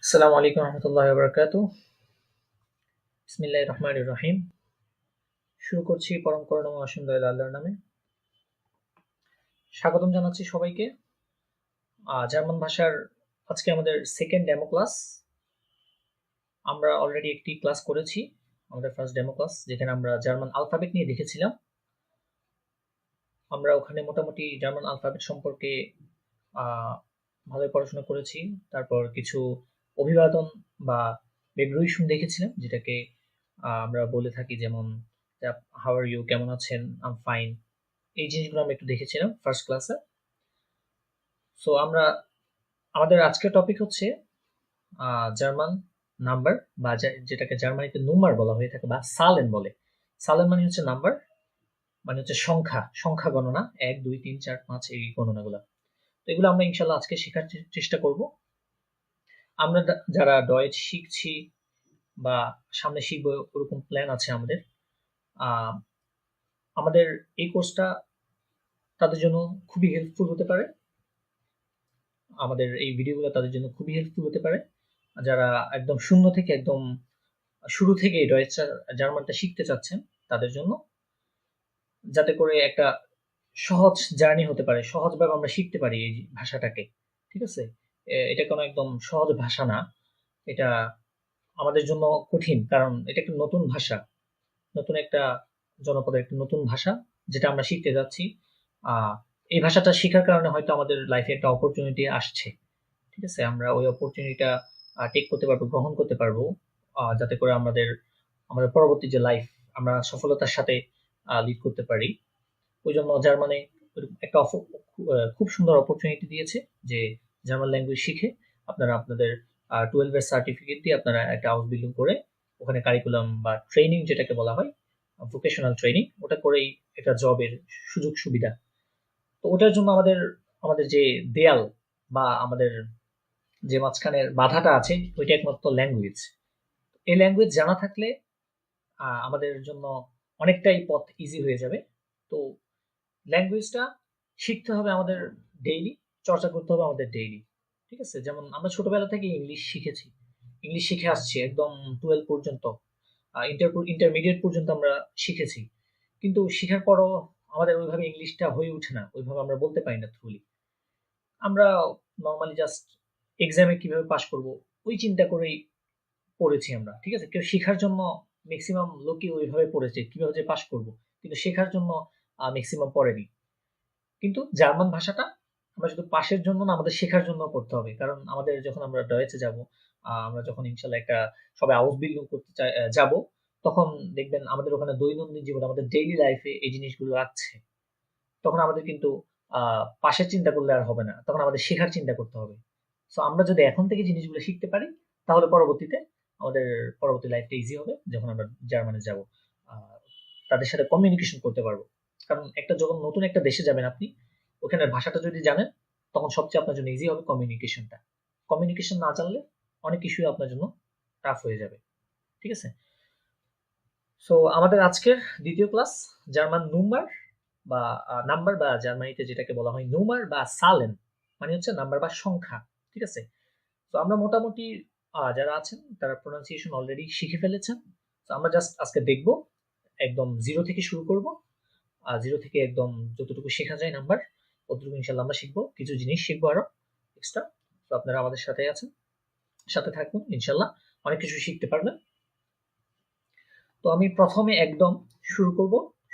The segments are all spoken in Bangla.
আসসালামু আলাইকুম রহমতুল্লাহ বারাকাতু। বিসমিল্লাহির রহমানির রহিম। শুরু করছি পরম করুণাময় অসীম দয়ালু আল্লাহর নামে। স্বাগতম জানাচ্ছি সবাইকে। জার্মান ভাষার আজকে আমাদের সেকেন্ড ডেমো ক্লাস। আমরা অলরেডি একটি ক্লাস করেছি, আমাদের ফার্স্ট ডেমো ক্লাস, যেখানে আমরা জার্মান আলফাবেট নিয়ে দেখেছিলাম। আমরা ওখানে মোটামুটি জার্মান আলফাবেট সম্পর্কে ভালোই পড়াশোনা করেছি। তারপর কিছু অভিবাদন বা বেগ্রুইশন দেখেছিলাম, যেটাকে আমরা বলে থাকি, যেমন হাউ আর ইউ, কেমন আছেন, আম ফাইন। এই জিনিসগুলো আমরা একটু দেখেছিলাম ফার্স্ট ক্লাসে। সো আমরা আমাদের আজকের টপিক হচ্ছে জার্মান নাম্বার, বা যেটাকে জার্মানিতে নুমার বলা হয়ে থাকে বা সালেন বলে। সালেন মানে হচ্ছে নাম্বার, মানে হচ্ছে সংখ্যা, সংখ্যা গণনা, 1 2 3 4 5 এই গণনাগুলো। তো এগুলো আমরা ইনশাল্লাহ আজকে শেখার চেষ্টা করব। আমরা যারা ডয়েচ শিখছি বা সামনে শিখবো ওরকম প্ল্যান আছে আমাদের, আমাদের এই কোর্সটা তাদের জন্য খুবই হেল্পফুল হতে পারে। আমাদের এই ভিডিওগুলো তাদের জন্য খুবই হেল্পফুল হতে পারে, যারা একদম শূন্য থেকে, একদম শুরু থেকে ডয়েচ জার্মানটা শিখতে চাচ্ছেন তাদের জন্য, যাতে করে একটা সহজ জার্নি হতে পারে, সহজভাবে আমরা শিখতে পারি এই ভাষাটাকে। ঠিক আছে, এটা কোনো একদম সহজ ভাষা না, এটা আমাদের জন্য কঠিন, কারণ এটা একটা নতুন ভাষা, নতুন একটা জনপদের একটা নতুন ভাষা যেটা আমরা শিখতে যাচ্ছি। এই ভাষাটা শেখার কারণে হয়তো আমাদের লাইফে একটা অপরচুনিটি আসছে। ঠিক আছে, আমরা ওই অপরচুনিটিটা টেক করতে পারবো, গ্রহণ করতে পারবো, যাতে করে আমাদের আমাদের পরবর্তী যে লাইফ আমরা সফলতার সাথে লিড করতে পারি। ওই জন্য জার্মানে একটা খুব সুন্দর অপরচুনিটি দিয়েছে যে জার্মান ল্যাঙ্গুয়েজ শিখে আপনারা আপনাদের 12 এর সার্টিফিকেট দিয়ে আপনারা একটা আউসবিল্ডিং করে ওখানে কারিকুলাম বা ট্রেনিং যেটাকে বলা হয়, ভোকেশনাল ট্রেনিং, ওটা করেই একটা জবের সুযোগ সুবিধা। তো ওটার জন্য আমাদের আমাদের যে দেয়াল বা আমাদের যে মাঝখানের বাধাটা আছে ওইটা একমাত্র ল্যাঙ্গুয়েজ। এই ল্যাঙ্গুয়েজ জানা থাকলে আমাদের জন্য অনেকটাই পথ ইজি হয়ে যাবে। তো ল্যাঙ্গুয়েজটা শিখতে হবে আমাদের ডেইলি, চর্চা করতে হবে আমাদের ডেইলি। ঠিক আছে, যেমন আমরা ছোটবেলা থেকে ইংলিশ শিখেছি, ইংলিশ শিখে আসছি একদম 12 পর্যন্ত, ইন্টারমিডিয়েট পর্যন্ত আমরা শিখেছি, কিন্তু শেখার পরও আমাদের ওইভাবে ইংলিশটা হয়ে ওঠে না, ওইভাবে আমরা বলতে পারি না থ্রুলি। আমরা নর্মালি জাস্ট এক্সামে কিভাবে পাশ করব ওই চিন্তা করেই পড়েছি আমরা। ঠিক আছে, কেউ শেখার জন্য, ম্যাক্সিমাম লোকই ওইভাবে পড়েছে কিভাবে যে পাশ করব, কিন্তু শেখার জন্য ম্যাক্সিমাম পড়েনি। কিন্তু জার্মান ভাষাটা আমরা শুধু পাশের জন্য না, আমাদের শেখার জন্য পড়তে হবে, কারণ আমাদের যখন আমরা ডয়েচে যাব, আমরা যখন ইনশাল্লাহ একটা সবাই আউসবিল্ডিং করতে যাব, তখন দেখবেন আমাদের ওখানে দৈনন্দিন জীবনে, আমাদের ডেইলি লাইফে এই জিনিসগুলো লাগছে। তখন আমাদের কিন্তু পাশের চিন্তা করলে আর হবে না, তখন আমাদের শেখার চিন্তা করতে হবে। সো আমরা যদি এখন থেকে জিনিসগুলো শিখতে পারি, তাহলে পরবর্তীতে আমাদের পরবর্তী লাইফটা ইজি হবে, যখন আমরা জার্মানে যাব, তাদের সাথে কমিউনিকেশন করতে পারবো। কারণ যখন নতুন একটা দেশে যাবেন আপনি, ওখানের ভাষাটা যদি জানেন, তখন সবচেয়ে আপনার জন্য ইজি হবে কমিউনিকেশনটা। কমিউনিকেশন না জানলে অনেক কিছুই আপনার জন্য টাফ হয়ে যাবে। ঠিক আছে, সো আমাদের আজকের দ্বিতীয় ক্লাস জার্মান নুম্বার বা নাম্বার, বা জার্মানিতে যেটাকে বলা হয় নুমার বা সালেন, মানে হচ্ছে নাম্বার বা সংখ্যা। ঠিক আছে, তো আমরা মোটামুটি যারা আছেন তারা প্রোনাউন্সিয়েশন অলরেডি শিখে ফেলেছেন। তো আমরা জাস্ট আজকে দেখব, একদম জিরো থেকে শুরু করব, জিরো থেকে একদম যতটুকু শেখা যায় নাম্বার, ততটুকু ইনশাল্লাহ আমরা শিখবো, কিছু জিনিস শিখবো আরো এক্সট্রা। তো আপনারা আমাদের সাথে আছেন, সাথে থাকুন, ইনশাল্লাহ অনেক কিছু শিখতে পারবেন। তো আমি প্রথমে একদম শুরু করব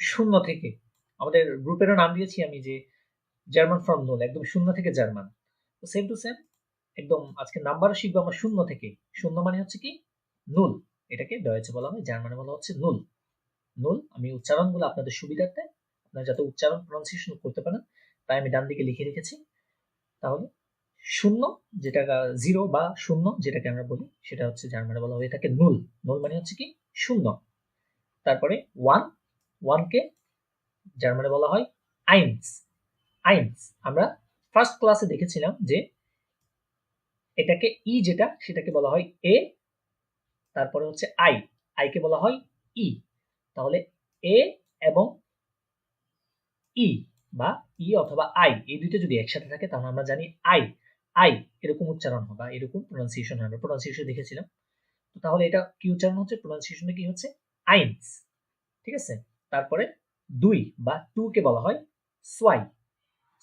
শূন্য থেকে। আমাদের গ্রুপেরও নাম দিয়েছি আমি যে জার্মান ফ্রম নুল, একদম শূন্য থেকে জার্মান। তো সেম টু সেম, একদম আজকে নাম্বারও শিখবো আমরা শূন্য থেকে। শূন্য মানে হচ্ছে কি, নুল। এটাকে ডয়েচে বলা হয়, জার্মানে বলা হচ্ছে নুল। নুল, আমি উচ্চারণগুলো আপনাদের সুবিধার্থে, আপনারা যাতে উচ্চারণ প্রনাউন্সিয়েশন করতে পারেন, তাই আমি ডান দিকে লিখে রেখেছি। তাহলে শূন্য, যেটা জিরো বা শূন্য যেটাকে আমরা বলি, সেটা হচ্ছে জার্মানে বলা হয়ে থাকে নুল। নুল মানে হচ্ছে কি শূন্য। তারপরে ওয়ান, ওয়ানকে জার্মানে বলা হয় আইনস। আইনস আমরা ফার্স্ট ক্লাসে দেখেছিলাম যে এটাকে ই যেটা, সেটাকে বলা হয় এ, তারপরে হচ্ছে আই, আইকে বলা হয় ই। তাহলে এ এবং ই বা ই অথবা আই, এই দুইটা যদি একসাথে থাকে তাহলে আমরা জানি আই। আই এরকম উচ্চারণ হবে বা এরকম প্রোনাউন্সিয়েশন হবে, প্রোনাউন্সিয়েশন দেখেছিলাম। তো তাহলে এটা কি উচ্চারণ হচ্ছে, প্রোনাউন্সিয়েশনটা কি হচ্ছে, আইনস। ঠিক আছে, তারপরে 2 বা 2 কে বলা হয় সোয়াই,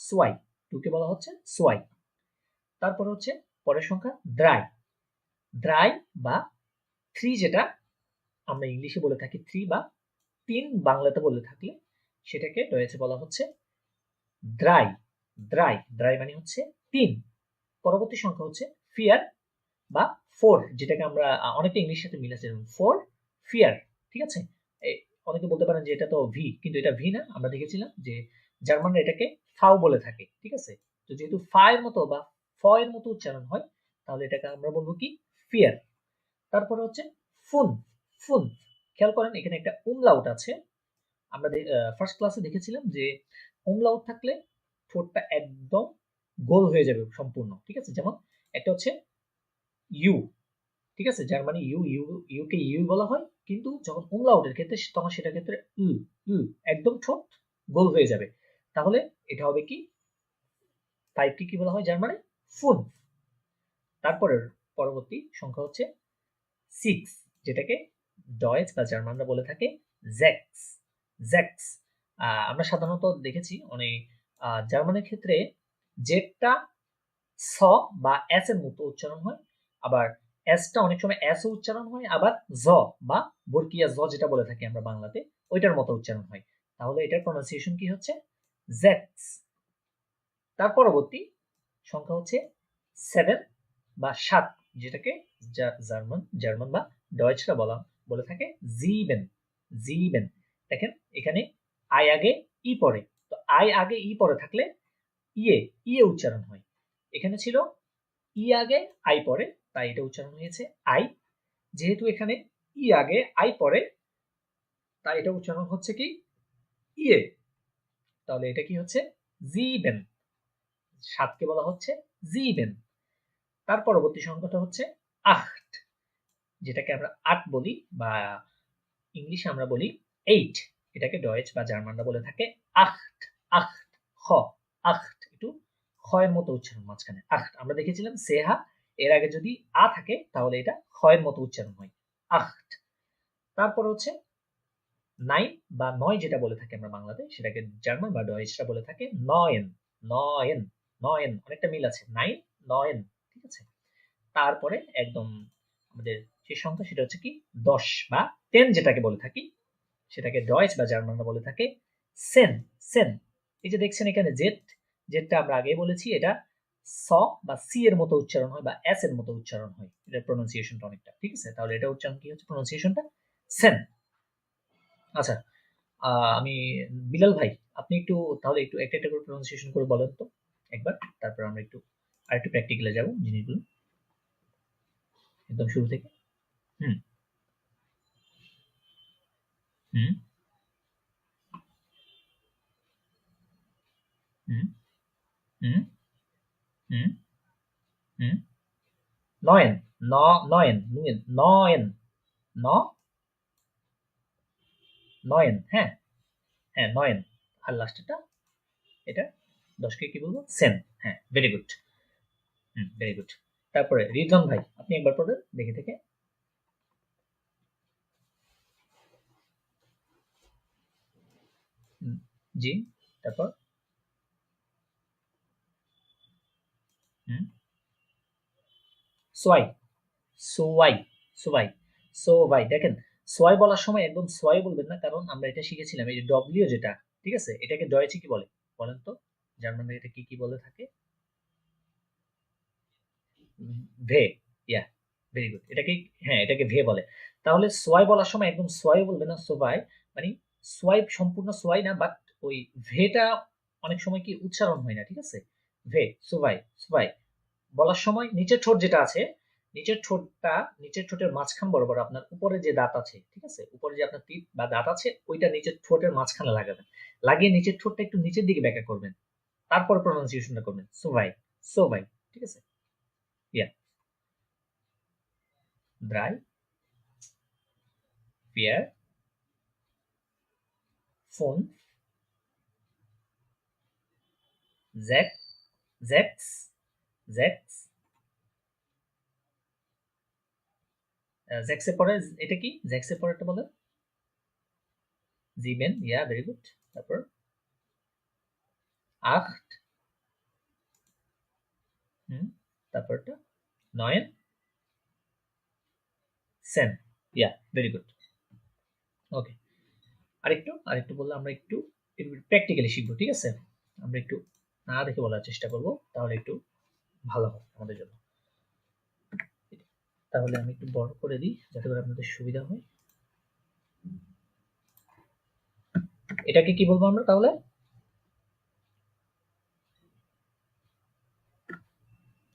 সোয়াই, 2 কে বলা হচ্ছে সোয়াই। তারপরে হচ্ছে পরের সংখ্যা ড্রাই, ড্রাই বা 3 যেটা আমরা ইংলিশে বলে থাকি 3 বা 3 বাংলাতে বলে থাকলে সেটাকে রয়েছে বলা হচ্ছে ড্রাই, ড্রাই, ড্রাই মানে হচ্ছে 3। পরবর্তী সংখ্যা হচ্ছে ফিয়ার বা 4, যেটাকে আমরা অনেকটা ইংলিশ সাথে মিল আছে, 4 ফিয়ার। ঠিক আছে, অনেকে বলতে পারেন যে এটা তো ভি, কিন্তু এটা ভি না, আমরা দেখেছিলাম যে জার্মানরা এটাকে ফাও বলে থাকে। ঠিক আছে, তো যেহেতু ফায়ের মতো বা ফ এর মতো উচ্চারণ হয়, তাহলে এটাকে আমরা বলবো কি ফিয়ার। তারপরে হচ্ছে ফুন, ফুন, খেয়াল করেন এখানে একটা উমলাউট আছে। আমরা ফার্স্ট ক্লাসে দেখেছিলাম যে উমলাউট থাকলে ঠোঁটটা একদম গোল হয়ে যাবে সম্পূর্ণ। ঠিক আছে, যেমন একটা হচ্ছে ইউ, ঠিক আছে, যার মানে ইউ, ইউ কে ইউ বলা হয়, কিন্তু যখন উমলাউটের ক্ষেত্রে তখন সেটার ক্ষেত্রে উ, উ, একদম ঠোঁট গোল হয়ে যাবে। তাহলে এটা হবে কি, 5 কে কি বলা হয় যার মানে ফুন। তারপরের পরবর্তী সংখ্যা হচ্ছে 6, যেটাকে ডয়েচ বা জার্মানরা বলে থাকে জ্যাক্স, জ্যাক্স। আমরা সাধারণত দেখেছি অনেক জার্মানের ক্ষেত্রে জেডটা স বা এস এর মতো উচ্চারণ হয়, আবার এসটা অনেক সময় এস ও উচ্চারণ হয়, আবার জ বা বর্গীয় জ যেটা বলে থাকি আমরা বাংলাতে ওইটার মতো উচ্চারণ হয়। তাহলে এটার প্রনাউন্সিয়েশন কি হচ্ছে জ্যাক্স। তার পরবর্তী সংখ্যা হচ্ছে 7 বা 7, যেটাকে জার্মান জার্মান বা ডয়েচরা বলে থাকে জিবেন, জিবেন। দেখেন এখানে আই আগে ই পরে, তো আই আগে ই পরে থাকলে ইয়ে, ইয়ে উচ্চারণ হয়। এখানে ছিল ই আগে আই পরে, তাই এটা উচ্চারণ হয়েছে আই। যেহেতু এখানে ই আগে আই পরে, তাই এটা উচ্চারণ হচ্ছে কি ইয়ে। তাহলে এটা কি হচ্ছে জিবেন, 7কে বলা হচ্ছে জিবেন। তার পরবর্তী সংখ্যাটা হচ্ছে আট, যেটাকে আমরা আট বলি বা ইংলিশে আমরা বলি 8, এটাকে ডয়েচ বা জার্মানরা বলে থাকে আট, আট, খ, আট, একটু খ এর মতো উচ্চারণ মাঝখানে আট। আমরা দেখেছিলাম সেহা এর আগে যদি আ থাকে তাহলে এটা খ এর মতো উচ্চারণ হয় আট। তারপর হচ্ছে 9 বা 9 যেটা বলে থাকি আমরা বাংলাতে, সেটাকে জার্মান বা ডয়েচরা বলে থাকে নয়েন, নয়েন, নয়েন, অনেকটা মিল আছে 9 নয়েন। ঠিক আছে, তারপরে একদম আমাদের যে সংখ্যা সেটা হচ্ছে কি 10 বা 10 যেটাকে বলে থাকি, সেটাকে ডয়েচ বা জার্মানরা বলে থাকে সেন, সেন। এই যে দেখছেন এখানে জেড, জেডটা আমরা আগেই বলেছি এটা স বা সি এর মতো উচ্চারণ হয় বা এস এর মতো উচ্চারণ হয়, এটার প্রোনাউন্সিয়েশনটা অনেকটা। ঠিক আছে, তাহলে এটা উচ্চারণ কি হচ্ছে, প্রোনাউন্সিয়েশনটা সেন। আচ্ছা, আমি বিলাল ভাই, আপনি একটু তাহলে একটু একটা একটা করে প্রোনাউন্সিয়েশন করে বলেন তো একবার, তারপর আমরা একটু আরেকটু প্র্যাকটিক্যালে যাব জিনিসগুলো একদম শুরু থেকে। হুম, হুম, হুম, হুম, হুম, হুম। নয়েন, ন, নয়েন, নুয়েন, নয়েন, ন, নয়েন, হ্যাঁ, হ্যাঁ নয়েন। আর লাস্টেরটা এটা 10কে কি বলবো, সেন। হ্যাঁ, ভেরি গুড। হুম, ভেরি গুড। তারপরে রিজন ভাই, আপনি একবার পড়বেন দেখে থেকে। হুম, জি, তারপর হুম, সোয়াই, সোয়াই, সোয়াই, সোয়াই। দেখেন সোয়াই বলার সময় একদম সোয়াই বলবেন না, কারণ আমরা এটা শিখেছিলাম এই যে ডব্লিউ যেটা, ঠিক আছে, এটাকে ডয়েচে কি বলে বলেন তো, জার্মানরা এটা কি কি বলে থাকে, ভে, ইয়া, ভেরি গুড, এটাকে, হ্যাঁ এটাকে ভে বলে। তাহলে সোয়াই বলার সময় একদম সোয়াই বলবে না, সোয়াই মানে সোয়াই সম্পূর্ণ সোয়াই না, বাট ওই ভেটা অনেক সময় কি উচ্চারণ হয় না। ঠিক আছে, ভে, সোয়াই, সোয়াই বলার সময় নিচের ঠোঁট যেটা আছে, নিচের ঠোঁটটা, নিচের ঠোঁটের মাঝখান বরাবর আপনার উপরে যে দাঁত আছে, ঠিক আছে, উপরে যে আপনার টিপ বা দাঁত আছে ওইটা নিচের ঠোঁটের মাঝখানে লাগাবেন, লাগিয়ে নিচের ঠোঁটটা একটু নিচের দিকে ব্যাকা করবেন, তারপর প্রোনাউন্সিয়েশনটা করবেন সোভাই, সোভাই। ঠিক আছে, ইয়া, ড্রাই, ফিয়ার, ফোন, জ্যাক, জ্যাক্স, জ্যাক্স, জ্যাক্সের পরে এটা কি? জ্যাক্সের পরে একটা বলে জিবেন, ইয়া ভেরি গুড। তারপর আট, তারপরটা নয়েন, সেন, ইয়া ভেরি গুড। ওকে, আরেকটু বললে আমরা একটু প্র্যাকটিক্যালি শিখবো, ঠিক আছে? আমরা একটু না দেখে বলার চেষ্টা করব, তাহলে একটু ভালো হয় আমাদের জন্য। তাহলে আমি একটু বড় করে দিই যাতে করে আপনাদের সুবিধা হয়। এটাকে কি বলবো আমরা তাহলে?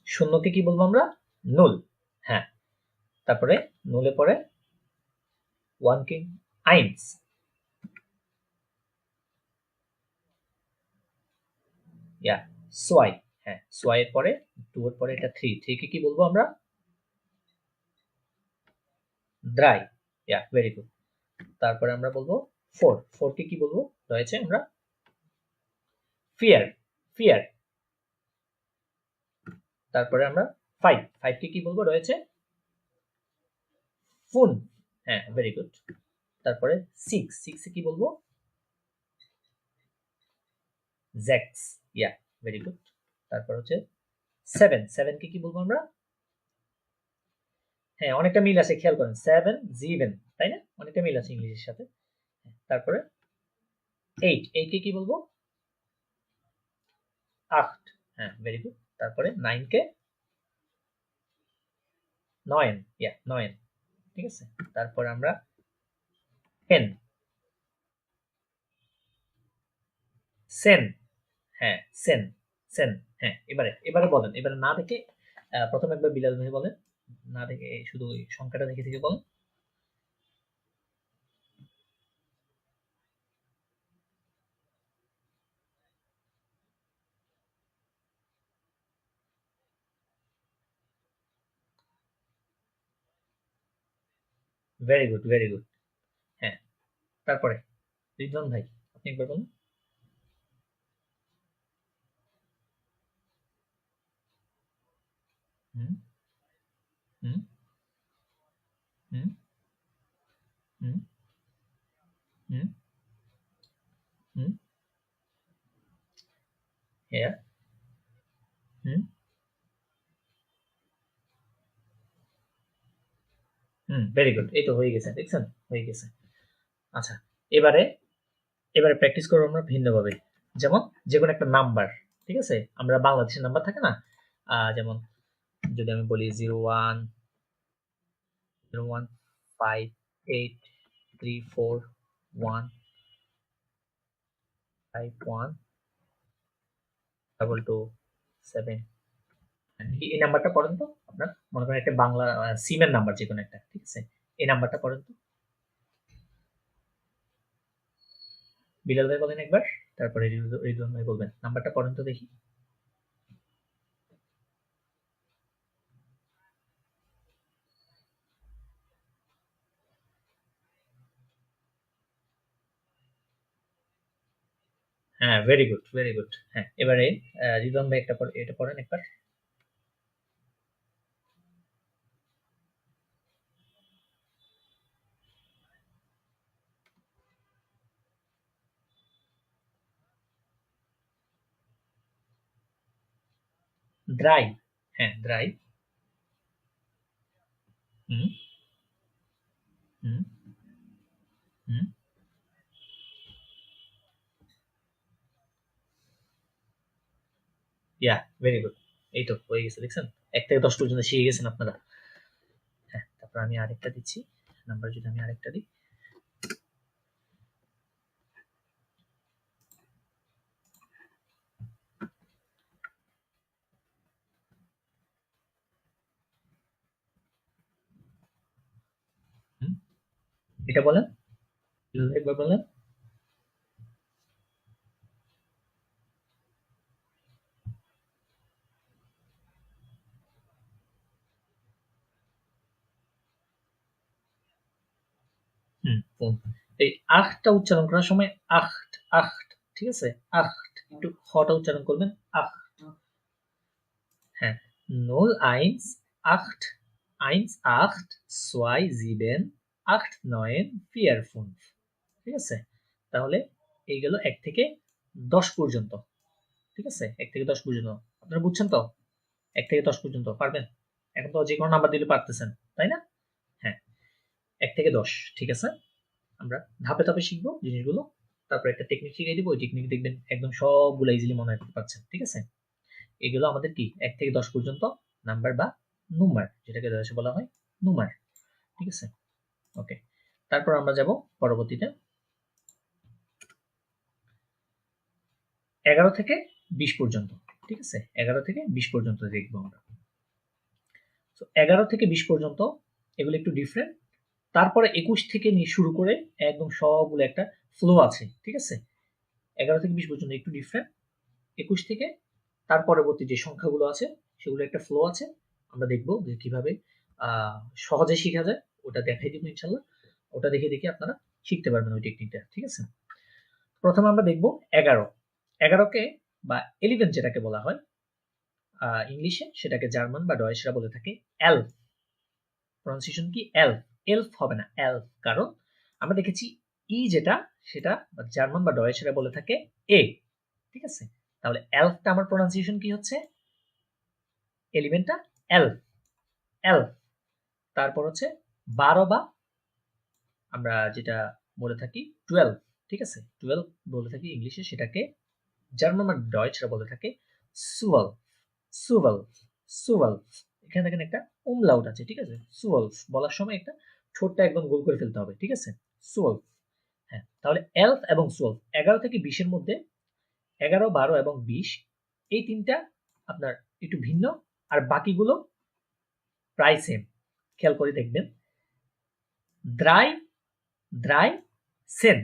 শূন্যকে কি বলবো আমরা? নুল। হ্যাঁ, তারপরে নুলে পরে ওয়ান কে আইনস, ইয়া সোয়াই। হ্যাঁ, সোয়াই এর পরে টু এর পরে এটা থ্রি, থ্রি কে কি বলবো আমরা? ড্রাই, ইয়া ভেরি গুড। তারপরে আমরা বলবো ফোর, ফোর কে কি বলবো রয়েছে আমরা? Fear, fear. তারপরে আমরা ফাইভ, ফাইভ কে কি বলবো রয়েছে? ফুন, হ্যাঁ ভেরি গুড। তারপরে সিক্স, সিক্স কি বলবো? জ্যাক্স, ইয়া ভেরি গুড। তারপর হচ্ছে সেভেন, সেভেন কে কি বলবো আমরা? হ্যাঁ, অনেকটা মিল আছে, খেয়াল করেন, সেভেন জিভেন, তাই না? অনেকটা মিল আছে ইংলিশের সাথে। তারপরে এইট, এইট কে কি বলবো? আট, হ্যাঁ ভেরি গুড। তারপরে নাইন কে নয়েন, ইয়া নয়েন, ঠিক আছে। তারপরে আমরা টেন, সেন, হ্যাঁ সেন, সেন। হ্যাঁ, এবারে বলেন, এবারে না দেখে প্রথমে একবার বিলাল ভাই বলেন, না দেখে শুধু ওই সংখ্যাটা দেখে থেকে বলেন। Very good, very good. হ্যাঁ, তারপরে রিদওয়ান ভাই আপনি একবার বলুন। হুম, হুম, হুম, হুম, হুম, হুম, হ্যাঁ, হুম, হুম, ভেরি গুড। এই তো হয়ে গেছে, দেখছেন? হয়ে গেছে। আচ্ছা, এবারে এবারে প্র্যাকটিস করবো আমরা ভিন্নভাবে। যেমন যেকোনো একটা নাম্বার, ঠিক আছে? আমরা বাংলাদেশের নাম্বার থাকে না, যেমন যদি আমি বলি 01, 01, 5, 8, 3, 4, 1, 5, 1, 2, 2, 7। এই নাম্বারটা পড়েন তো আপনার, মনে করেন একটা বাংলা সিমের নাম্বার যেকোনো একটা, ঠিক আছে? এই নাম্বারটা পড়েন তো। বিলাল ভাই বলেন একবার, তারপরে রিদওয়ান ভাই বলবেন। নাম্বারটা পড়েন তো দেখি। হ্যাঁ, ভেরি গুড, ভেরি গুড। হ্যাঁ, এবারে রিদওয়ান ভাই এটা পড়েন একবার। ড্রাই, হ্যাঁ ড্রাই। হুম, হুম, হুম, ইয়া ভেরি গুড। এই তো হয়ে গেছে, দেখছেন? 1 থেকে 10 পর্যন্ত শিখে গেছেন আপনারা। হ্যাঁ, তারপর আমি আরেকটা দিচ্ছি নাম্বার, যদি আমি আরেকটা দিই। হুম, এটা বলেন, একবার বলেন। হুম, এই আখটা উচ্চারণ করার সময় আখট, আখট, ঠিক আছে? আখট, একটু হটা উচ্চারণ করবেন। আখ, হ্যাঁ, 0, 1, 8, 1, 8, 2, 7, 8, 9, 4, 5। ঠিক আছে, তাহলে এই গেল 1 থেকে 10 পর্যন্ত। ঠিক আছে, 1 থেকে 10 পর্যন্ত আপনারা বুঝছেন তো? 1 থেকে 10 পর্যন্ত পারবেন? এখন তো যে কোনো নাম্বার দিলে পারতেছেন, তাই না? হ্যাঁ, 1 থেকে 10। ঠিক আছে, আমরা ধাপে ধাপে শিখবো জিনিসগুলো। তারপর একটা টেকনিক শিখিয়ে দিব, ওই টেকনিক দেখবেন একদম সবগুলো ইজিলি মনে রাখতে পারছেন। ঠিক আছে, এগুলো আমাদের কি 1 থেকে 10 পর্যন্ত নাম্বার বা নুমার, যেটাকে বলা হয় নুমার। ঠিক আছে, ওকে। তারপর আমরা যাব পরবর্তীতে 11 থেকে 20 পর্যন্ত। ঠিক আছে, 11 থেকে 20 পর্যন্ত দেখবো আমরা। তো 11 থেকে 20 পর্যন্ত এগুলো একটু ডিফারেন্ট। তারপরে 21 থেকে নিয়ে শুরু করে একদম সবগুলো একটা ফ্লো আছে। ঠিক আছে, 11 থেকে 20 পর্যন্ত একটু ডিফারেন্ট। 21 থেকে তার পরবর্তী যে সংখ্যাগুলো আছে সেগুলো একটা ফ্লো আছে। আমরা দেখবো যে কিভাবে সহজে শেখা যায়, ওটা দেখাই দিব ইনশাল্লাহ। ওটা দেখে দেখে আপনারা শিখতে পারবেন ওই টেকনিকটা। ঠিক আছে, প্রথমে আমরা দেখব 11। 11কে বা 11 যেটাকে বলা হয় ইংলিশে, সেটাকে জার্মান বা ডয়েশরা বলে থাকে এলফ। প্রনাউন্সিয়েশন কি? এলফ। এলফ হবে না, এলফ। কারণ আমরা দেখেছি ই যেটা, সেটা জার্মান বা ডয়েশরা বলে থাকে এ। ঠিক আছে, তাহলে এলফটা আমার প্রনাউন্সিয়েশন কি হচ্ছে? এলিমেন্টটা এলফ, এলফ। তারপর হচ্ছে 12 বা আমরা যেটা বলে থাকি 12। ঠিক আছে, 12 বলে থাকি ইংলিশে, সেটাকে জার্মান বা ডয়েচরা বলে থাকে সুয়াল, সুভাল, সুভাল। এখানে দেখেন একটা উমলাউট আছে। ঠিক আছে, সুয়ালফ বলার সময় একটা ঠোঁটটা একদম গোল করে ফেলতে হবে। ঠিক আছে, সুয়ালফ। হ্যাঁ, তাহলে এলফ এবং সুয়ালফ 11 থেকে 20 এর মধ্যে 11, 12 এবং 20 এই তিনটা আপনার একটু ভিন্ন, আর বাকিগুলো প্রায় সেম। খেয়াল করে দেখবেন, দ্রাই, দ্রাই, সেন,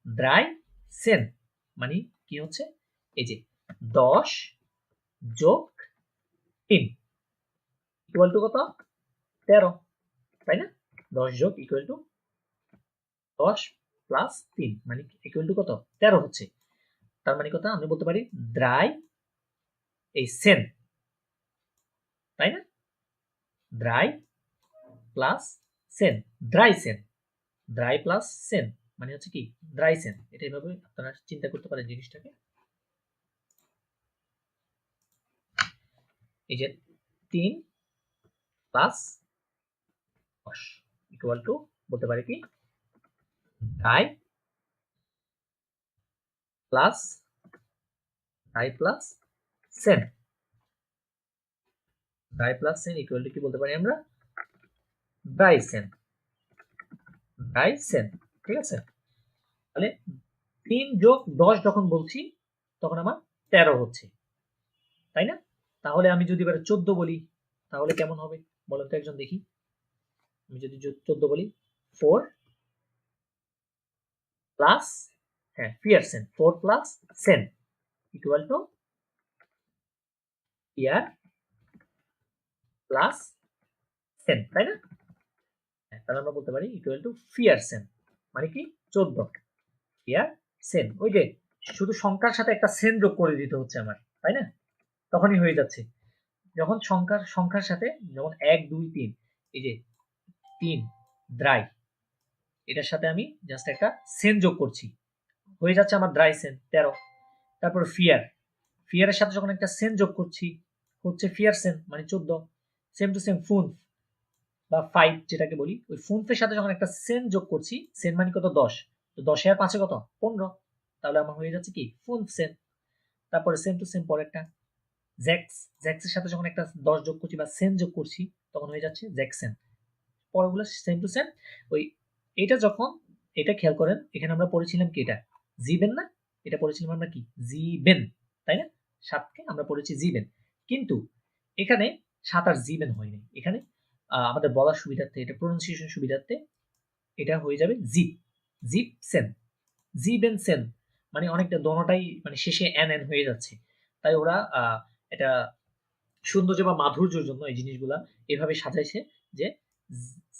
দ্রাই, সেন মানে কি হচ্ছে? এই যে 10 যোগ 3 ইকুয়াল টু কত? 13, তাই না? 10 যোগ ইকুয়াল টু 10 প্লাস 3 মানে ইকুয়াল টু কত? 13 হচ্ছে। তার মানে কথা আমি বলতে পারি দ্রাই এই সেন, তাই না? দ্রাই প্লাস সেন, দ্রাই সেন, দ্রাই প্লাস সেন মানে হচ্ছে কি? দ্রাই সেন। এটা এইভাবে আপনারা চিন্তা করতে পারেন জিনিসটাকে। এই যে 3 প্লাস 10 ইকুয়াল টু বলতে পারি কি? দ্রাই প্লাস দ্রাই প্লাস সেন, দ্রাই প্লাস সেন ইকুয়াল টু কি বলতে পারি আমরা? দ্রাই সেন, দ্রাই সেন। ঠিক আছে, তাহলে 3 যোগ 10 যখন বলছি তখন আমার 13 হচ্ছে, তাই না? তাহলে আমি যদি এবারে 14 বলি তাহলে কেমন হবে বলেন তো একজন দেখি। আমি যদি 14 বলি 4 প্লাস, হ্যাঁ ফিয়ার সেন, 4 প্লাস সেন ইকুয়াল টু ইয়ার প্লাস সেন, তাই না? তাহলে আমরা বলতে পারি ইকুয়াল টু ফিয়ার সেন মানে কি? 14 ফিয়ার সেন। ওই যে শুধু সংখ্যার সাথে একটা সেন যোগ করে দিতে হচ্ছে আমার, তাই না? তখনই হয়ে যাচ্ছে। যখন সংখ্যার সাথে যেমন 1, 2, 3, এই যে 3 দ্রাই, এটার সাথে আমি জাস্ট একটা সেন যোগ করছি, হয়ে যাচ্ছে আমার দ্রাই সেন 13। তারপর ফিয়ার, ফিয়ারের সাথে যখন একটা সেন যোগ করছি হচ্ছে ফিয়ার সেন মানে 14। সেম টু সেম ফুন বা 5 যেটাকে বলি, ওই ফুনফের সাথে যখন একটা সেন যোগ করছি, সেন মানে কত? 10। তো 10 আর 5 কত? 15। তাহলে আমার হয়ে যাচ্ছে কি? ফুন সেন। তারপরে সেম টু সেম পরেরটা জ্যাক্স, জ্যাক্সের সাথে যখন একটা 10 যোগ করছি বা সেন যোগ করছি তখন হয়ে যাচ্ছে জ্যাকসেন। পরগুলো সেম টু সেম। ওই এটা যখন, এটা খেয়াল করেন, এখানে আমরা পড়েছিলাম কি? এটা জিবেন না? এটা পড়েছিলাম আমরা কি? জিবেন, তাই না? 7কে আমরা পড়েছি জিবেন, কিন্তু এখানে 7 আর জিবেন হয়নি। এখানে আমাদের বলার সুবিধার্থে, এটা প্রনাউন্সিয়েশন সুবিধার্থে এটা হয়ে যাবে জিপ, জিপ সেন, জিবেন সেন মানে অনেকটা দোনোটাই মানে শেষে এন এন হয়ে যাচ্ছে। তাই ওরা এটা সৌন্দর্য বা মাধুর্যের জন্য এই জিনিসগুলা এভাবে সাজাইছে যে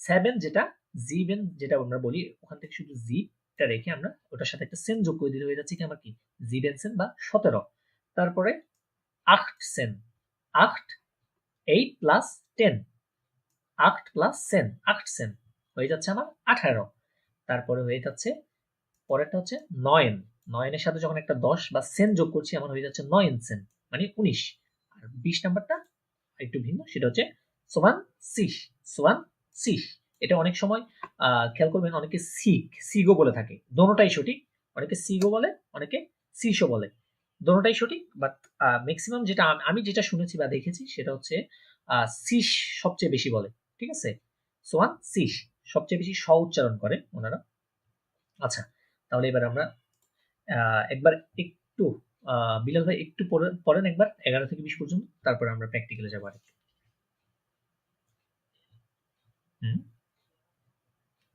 7 যেটা, জিবেন যেটা আমরা বলি, ওখান থেকে শুধু জিটা রেখে আমরা ওটার সাথে একটা সেন যোগ করে দিলে হয়ে যাচ্ছে কি আমার? কি? জিবেন সেন বা 17। তারপরে 8 সেন, 8 8 প্লাস 10, 8 প্লাস 10, 18 হয়ে যাচ্ছে আমার 18। তারপরে হয়ে যাচ্ছে পরেরটা হচ্ছে 9, 9 এর সাথে যখন একটা 10 বা সেন যোগ করছি আমার হয়ে যাচ্ছে 9 সেন, মানে 19। আর 20 নাম্বারটা একটু ভিন্ন, সেটা হচ্ছে সমান 6, সমান 6। এটা অনেক সময় খেয়াল করবেন, অনেকে সিগো বলে থাকে, দোনোটাই সঠিক। অনেকে সিগো বলে, অনেকে সিসো বলে, দোনোটাই সঠিক। বাট ম্যাক্সিমাম যেটা আমি যেটা শুনেছি বা দেখেছি সেটা হচ্ছে সিস সবচেয়ে বেশি বলে, ঠিক আছে। সোয়ান সিস সবচেয়ে বেশি স উচ্চারণ করে ওনারা। আচ্ছা, তাহলে এবার আমরা একবার একটু বিলাল ভাই একটু পড়েন একবার 11 থেকে 20 পর্যন্ত, তারপরে আমরা প্র্যাকটিক্যালে যাবো আরেকটু। হুম,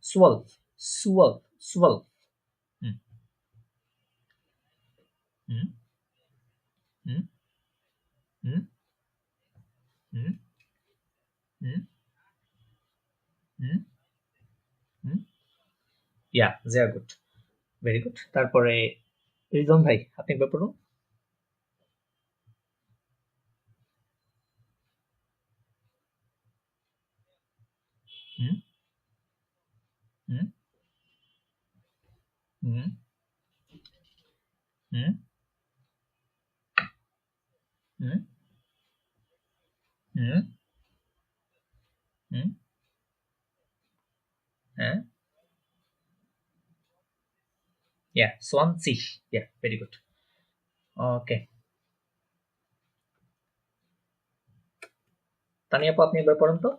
সোয়ালভ, সোয়ালভ, সোয়ালভ। হুম, হুম, হুম, হুম, হুম, হুম, হুম, হুম। ইয়া, ভেরি গুড, ভেরি গুড। তারপরে রিজন ভাই আপনি একবার পড়ুন। হুম, হুম, হুম, হুম, হুম, হুম, হুম, হ্যাঁ, ইয়া, সোয়ান সিস, ইয়া, ভেরি গুড। ওকে, তানিয়া আপু আপনি একবার পড়েন তো।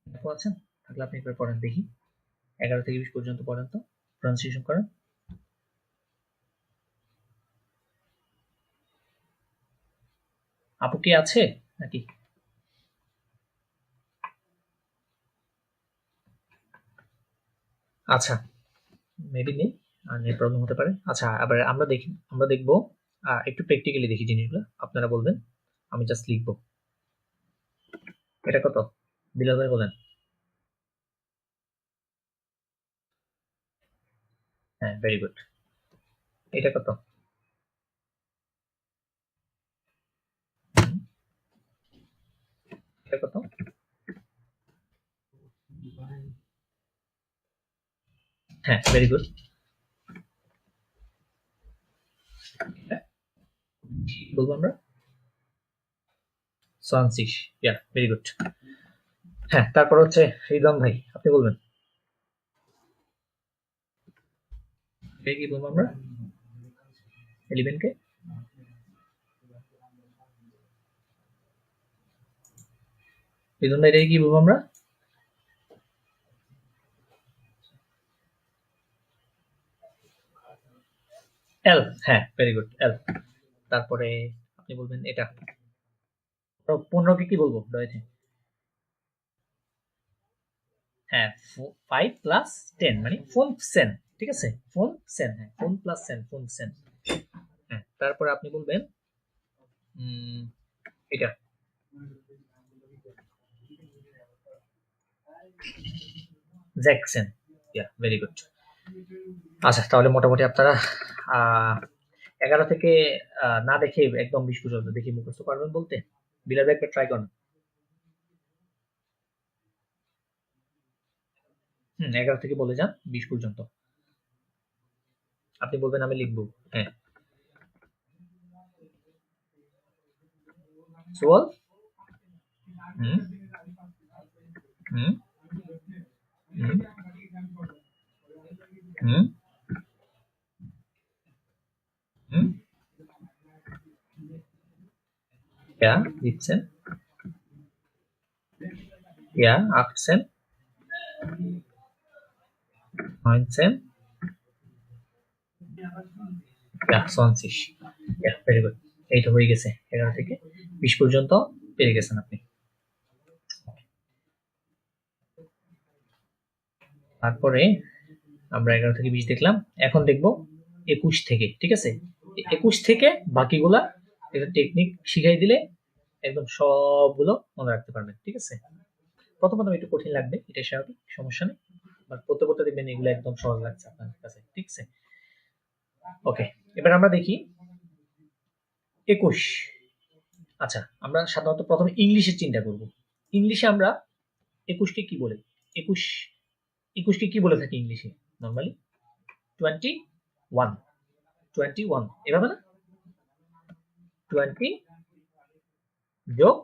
আপু আছেন? থাকলে আপনি একবার পড়েন দেখি, 11 থেকে 20 পর্যন্ত পড়েন তো, প্রনাউন্সিয়েশন করেন। আপু কি আছে নাকি? আচ্ছা, মেবি নেই, আর নেট প্রবলেম হতে পারে। আচ্ছা, আবার আমরা দেখবো একটু প্র্যাকটিক্যালি দেখি জিনিসগুলো, আপনারা বলবেন, আমি জাস্ট লিখবো। এটা কত? বিলাল ভাই বলেন। হ্যাঁ, ভেরি গুড। এটা কত? হুম, এটা কত? হ্যাঁ, ভেরি গুড। বলবো আমরা সোয়ানসিস, ইয়া, ভেরি গুড। হ্যাঁ, তারপর হচ্ছে রিদম ভাই আপনি বলবেন। এটা কি বলবো আমরা? 11 কে? রিদম ভাই এটাকে কি বলবো আমরা? এল, হ্যাঁ, ভেরি গুড, এল। তারপরে আপনি বলবেন এটা 15 কে কি বলবো ডয়েতে? হ্যাঁ, 5 প্লাস 10 মানে ফোন সেন, ঠিক আছে, ফোন সেন, হ্যাঁ, phone plus Sen, phone Sen. হ্যাঁ, তারপরে আপনি বলবেন এটা জ্যাকসন, ইয়া, ভেরি গুড। আচ্ছা, তাহলে মোটামুটি আপনারা 11 থেকে না দেখে একদম 20 পর্যন্ত দেখি মুখস্থ পারবেন বলতে। বিলাল একবার ট্রাই করুন। 11 থেকে বলে যান 20 পর্যন্ত। আপনি বলবেন আমি লিখবো। হ্যাঁ, সোয়াল। হুম, হুম, হুম, হুম, হুম, ইয়া, দিচ্ছেন, ইয়া, 8 19, ইয়া, 20। ইয়া, ভেরি গুড। এই তো হয়ে গেছে, 11 থেকে 20 পর্যন্ত পেরে গেছেন আপনি। তারপরে আমরা 11 থেকে 20 দেখলাম, এখন দেখবো 21 থেকে, ঠিক আছে। 21 থেকে বাকিগুলা একটা টেকনিক শিখাই দিলে একদম সবগুলো মনে রাখতে পারবেন, ঠিক আছে। প্রথমত একটু কঠিন লাগবে, এটা স্বাভাবিক, সমস্যা নেই। বাট পড়তে পড়তে দেখবেন এগুলো একদম সহজ লাগছে আপনার কাছে, ঠিক আছে। ওকে, এবার আমরা দেখি 21। আচ্ছা, আমরা সাধারণত প্রথমে ইংলিশে চিন্তা করব। ইংলিশে আমরা 21কে কি বলে? 21কে কি বলে থাকি ইংলিশে নরমালি? 21 21 এভাবে না? 20 যোগ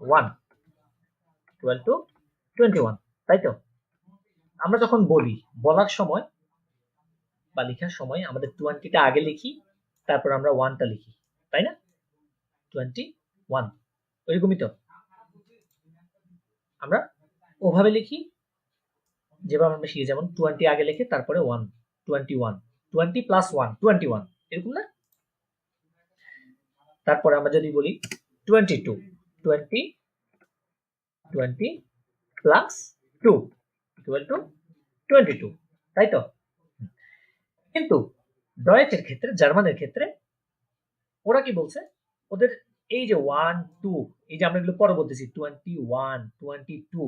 1 12 টু 21, তাই তো? আমরা যখন বলার সময় বা লেখার সময় আমাদের 20টা আগে লিখি, তারপর আমরা 1টা লিখি, তাই না? 21 ওইরকমই তো। আমরা ওভাবে লিখি যেভাবে আমরা শিখি, যেমন 20 আগে লিখে তারপরে 1, 21, 20 প্লাস 1, 21, এরকম না? তারপরে আমরা যদি বলি 22, 20 20 প্লাস 2 ইকুয়াল টু 22, তাই তো? কিন্তু ডয়েচের ক্ষেত্রে, জার্মানের ক্ষেত্রে ওরা কি বলছে, ওদের এই যে 1 2, এই যে আমরা এগুলো পরে বলতেছি 21 22,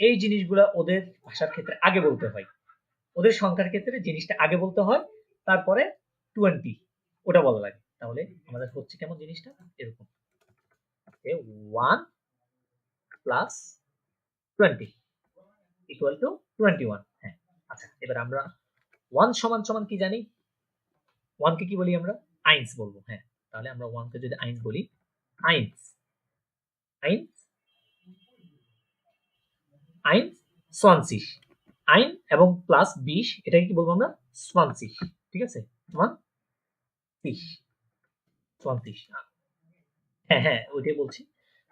এই জিনিসগুলা ওদের ভাষার ক্ষেত্রে আগে বলতে হয়। ওদের সংখ্যার ক্ষেত্রে জিনিসটা আগে বলতে হয়, তারপরে 20 ওটা বলা লাগে। তাহলে আমাদের হচ্ছে কেমন জিনিসটা? এরকম 1 প্লাস 20 ইকুয়াল টু 21। হ্যাঁ, আচ্ছা, এবার আমরা 1 সমান সমান কি জানি? 1 কে কি বলি আমরা? আইন্স বলবো। হ্যাঁ, তাহলে আমরা 1 কে যদি আইন্স বলি, আইন্স আইন্স আইন 20, আইন এবং প্লাস 20, এটাকে কি বলবো আমরা? 20, ঠিক আছে? 20 20, হ্যাঁ হ্যাঁ, ওইটাই বলছি।